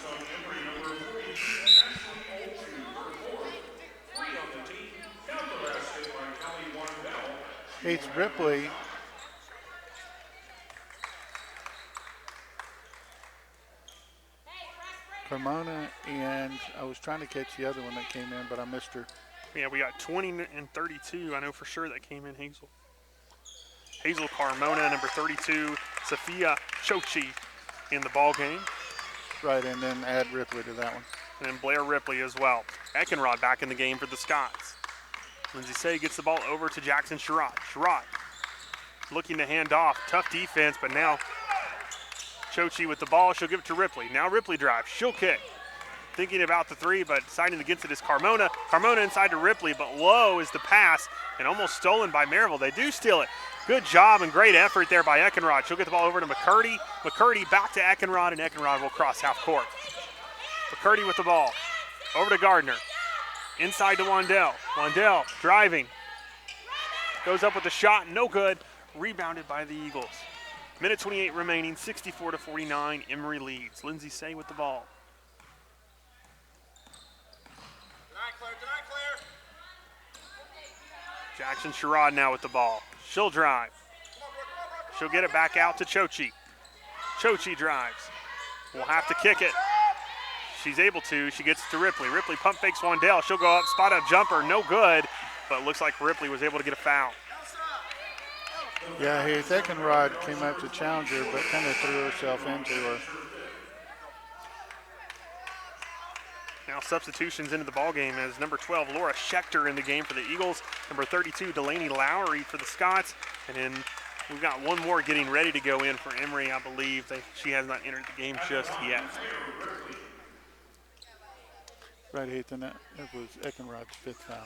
Heath Ripley. Cremona, and I was trying to catch the other one that came in, but I missed her. Yeah, we got 20 and 32. I know for sure that came in Hazel. Hazel Carmona, number 32. Sophia Chochi in the ball game. Right, and then add Ripley to that one. And then Blair Ripley as well. Eckenrod back in the game for the Scots. Lindsay Say gets the ball over to Jackson Sherrod. Sherrod looking to hand off. Tough defense, but now Chochi with the ball. She'll give it to Ripley. Now Ripley drives. She'll kick. Thinking about the three, but deciding against it is Carmona. Carmona inside to Ripley, but low is the pass and almost stolen by Maryville. They do steal it. Good job and great effort there by Eckenrod. She'll get the ball over to McCurdy. McCurdy back to Eckenrod, and Eckenrod will cross half court. McCurdy with the ball. Over to Gardner. Inside to Wandell. Wandell driving. Goes up with a shot, no good. Rebounded by the Eagles. Minute 28 remaining, 64-49. Emory leads. Lindsay Say with the ball. Jackson Sherrod now with the ball. She'll drive. She'll get it back out to Chochi. Chochi drives. Will have to kick it. She's able to. She gets to Ripley. Ripley pump fakes Wandell. She'll go up, spot up jumper, no good. But it looks like Ripley was able to get a foul. Yeah, Heath Eckenrod came up to challenge her, but kind of threw herself into her. Now substitutions into the ballgame as number 12, Laura Schechter in the game for the Eagles. Number 32, Delaney Lowry for the Scots. And then we've got one more getting ready to go in for Emory, I believe. She has not entered the game just yet. Right, Heath, and that was Eckenrod's 5th foul.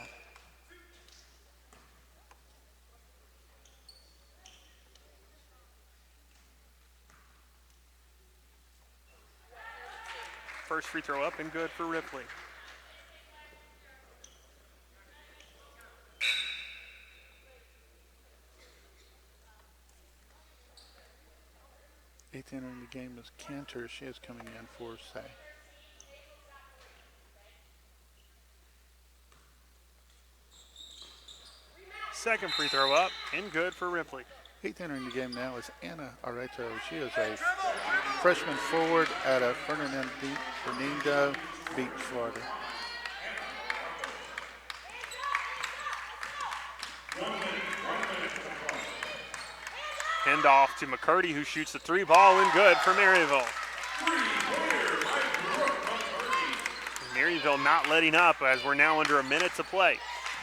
First free throw up and good for Ripley. Eighth entering the game is Cantor. She is coming in for Say. Second free throw up and good for Ripley. Eighth entering the game now is Anna Areto. She is a freshman forward out of Fernando Beach, Florida. Hand off to McCurdy, who shoots the three ball and good for Maryville. Maryville not letting up as we're now under a minute to play.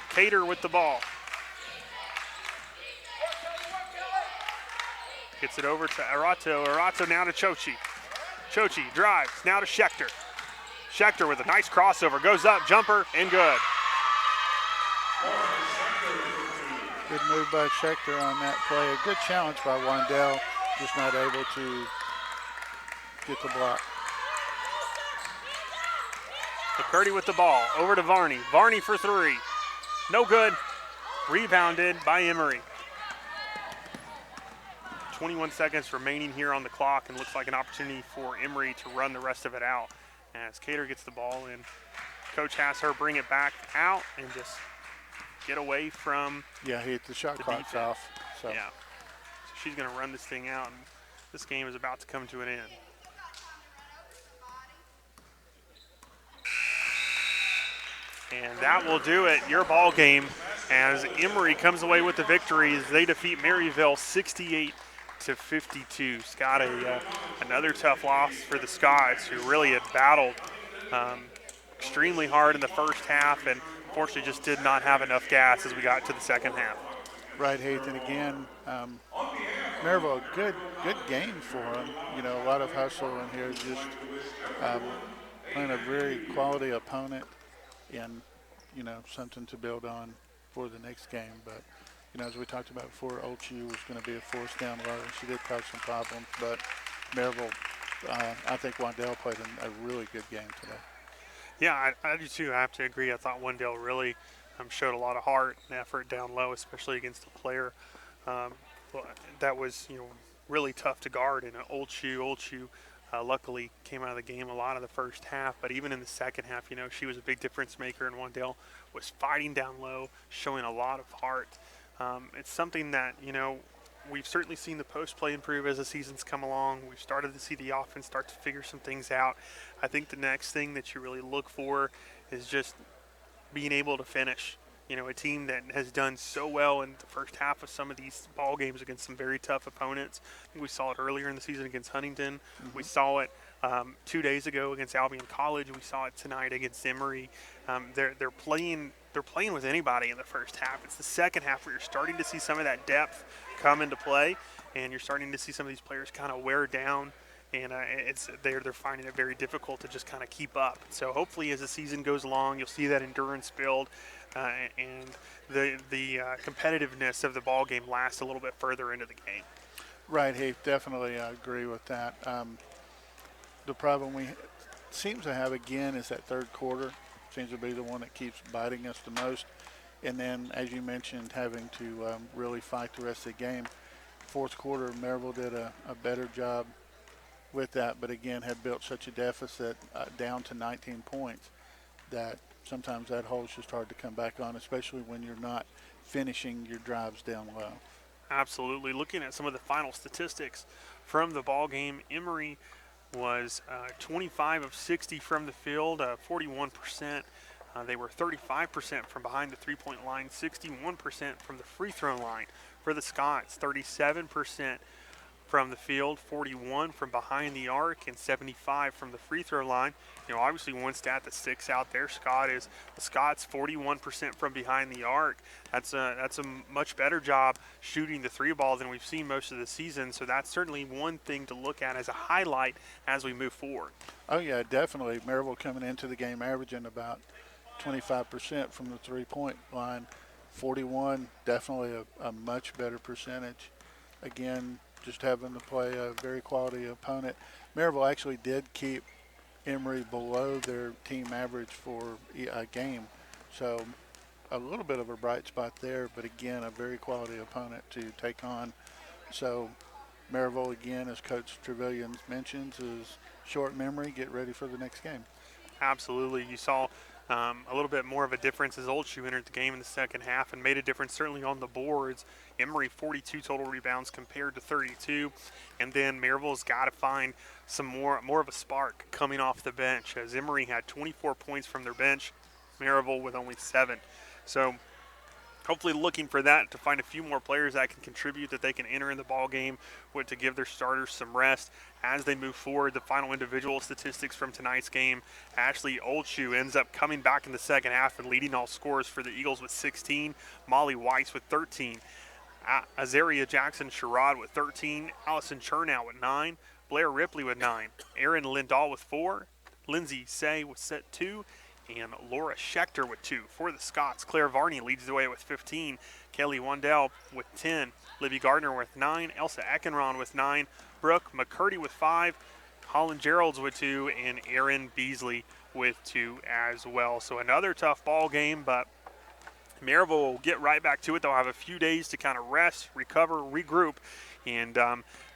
Cater with the ball. Gets it over to Arato. Arato now to Chochi. Chochi drives, now to Schechter. Schechter with a nice crossover, goes up, jumper, and good. Good move by Schechter on that play. A good challenge by Wandell, just not able to get the block. McCurdy with the ball, over to Varney. Varney for three. No good. Rebounded by Emory. 21 seconds remaining here on the clock, and looks like an opportunity for Emory to run the rest of it out. As Cater gets the ball in, coach has her bring it back out and just get away from Yeah, he hit the shot the clock's defense. off. So. Yeah, so she's going to run this thing out, and this game is about to come to an end. And that will do it. Your ball game as Emory comes away with the victory as they defeat Maryville 68-52. Scott, another tough loss for the Scots, who really had battled extremely hard in the first half and unfortunately just did not have enough gas as we got to the second half. Right, Heath, and again, Maryville, good game for them. You know, a lot of hustle in here, just playing a very quality opponent and, you know, something to build on for the next game. But, you know, as we talked about before, Old Shoe was going to be a force down low, and she did cause some problems. But Maryville, I think Wandell played a really good game today. Yeah, I do too. I have to agree. I thought Wendell really showed a lot of heart and effort down low, especially against a player that was, really tough to guard. And Old Shoe, luckily came out of the game a lot of the first half, but even in the second half, she was a big difference maker, and Wandell was fighting down low, showing a lot of heart. It's something that, we've certainly seen the post play improve as the season's come along. We've started to see the offense start to figure some things out. I think the next thing that you really look for is just being able to finish. A team that has done so well in the first half of some of these ball games against some very tough opponents. I think we saw it earlier in the season against Huntington. We saw it 2 days ago against Albion College. We saw it tonight against Emory. They're playing with anybody in the first half. It's the second half where you're starting to see some of that depth come into play, and you're starting to see some of these players kind of wear down. And they're finding it very difficult to just kind of keep up. So hopefully, as the season goes along, you'll see that endurance build, and the competitiveness of the ball game last a little bit further into the game. Right, Heath, definitely I agree with that. The problem we seem to have again is that third quarter seems to be the one that keeps biting us the most. And then, as you mentioned, having to really fight the rest of the game. Fourth quarter, Maryville did a better job with that, but again had built such a deficit down to 19 points that sometimes that hole's just hard to come back on, especially when you're not finishing your drives down low. Absolutely. Looking at some of the final statistics from the ball game, Emory was 25 of 60 from the field, 41%. They were 35% from behind the three-point line, 61% from the free throw line. For the Scots, 37% from the field, 41 from behind the arc, and 75 from the free throw line. Obviously one stat that sticks out there, Scott, is the Scots 41% from behind the arc. That's a much better job shooting the three ball than we've seen most of the season. So that's certainly one thing to look at as a highlight as we move forward. Oh yeah, definitely. Maryville coming into the game averaging about 25% from the three-point line. 41, definitely a much better percentage. Again, just having to play a very quality opponent. Maryville actually did keep Emory below their team average for a game. So a little bit of a bright spot there, but again, a very quality opponent to take on. So Maryville, again, as Coach Trevelyan mentions, is short memory. Get ready for the next game. Absolutely. You saw a little bit more of a difference as Old Shoe entered the game in the second half and made a difference certainly on the boards. Emory 42 total rebounds compared to 32, and then Maryville's got to find some more of a spark coming off the bench, as Emory had 24 points from their bench, Maryville with only 7. So hopefully looking for that to find a few more players that can contribute, that they can enter in the ball game to give their starters some rest as they move forward. The final individual statistics from tonight's game, Ashley Oldshoe ends up coming back in the second half and leading all scorers for the Eagles with 16, Molly Weiss with 13, Azaria Jackson Sherrod with 13, Allison Chernow with 9, Blair Ripley with 9, Erin Lindahl with 4, Lindsay Say with 2, and Laura Schechter with 2. For the Scots, Claire Varney leads the way with 15, Kelly Wandell with 10, Libby Gardner with 9, Elsa Eckenron with 9, Brooke McCurdy with 5, Holland Geralds with 2, and Erin Beasley with 2 as well. So another tough ball game, but Maryville will get right back to it. They'll have a few days to kind of rest, recover, regroup, and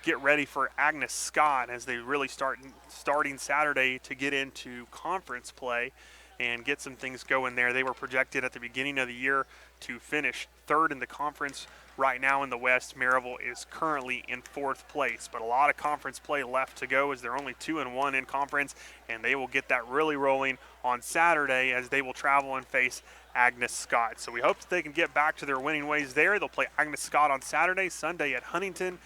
get ready for Agnes Scott as they really starting Saturday to get into conference play and get some things going there. They were projected at the beginning of the year to finish third in the conference Right now in the West, Maryville is currently in 4th place, but a lot of conference play left to go as they're only 2-1 in conference, and they will get that really rolling on Saturday as they will travel and face Agnes Scott. So we hope that they can get back to their winning ways there. They'll play Agnes Scott on Saturday, Sunday at Huntington,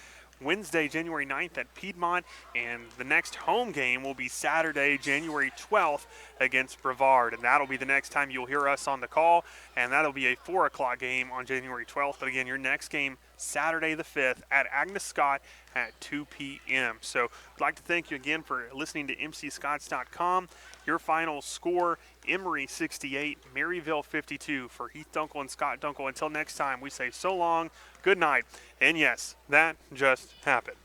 Wednesday, January 9th at Piedmont, and the next home game will be Saturday, January 12th against Brevard, and that'll be the next time you'll hear us on the call, and that'll be a 4 o'clock game on January 12th. But again, your next game, Saturday the 5th at Agnes Scott at 2 p.m. So I'd like to thank you again for listening to mcscotts.com. Your final score, Emory 68, Maryville 52 for Heath Dunkel and Scott Dunkel. Until next time, we say so long, good night, and yes, that just happened.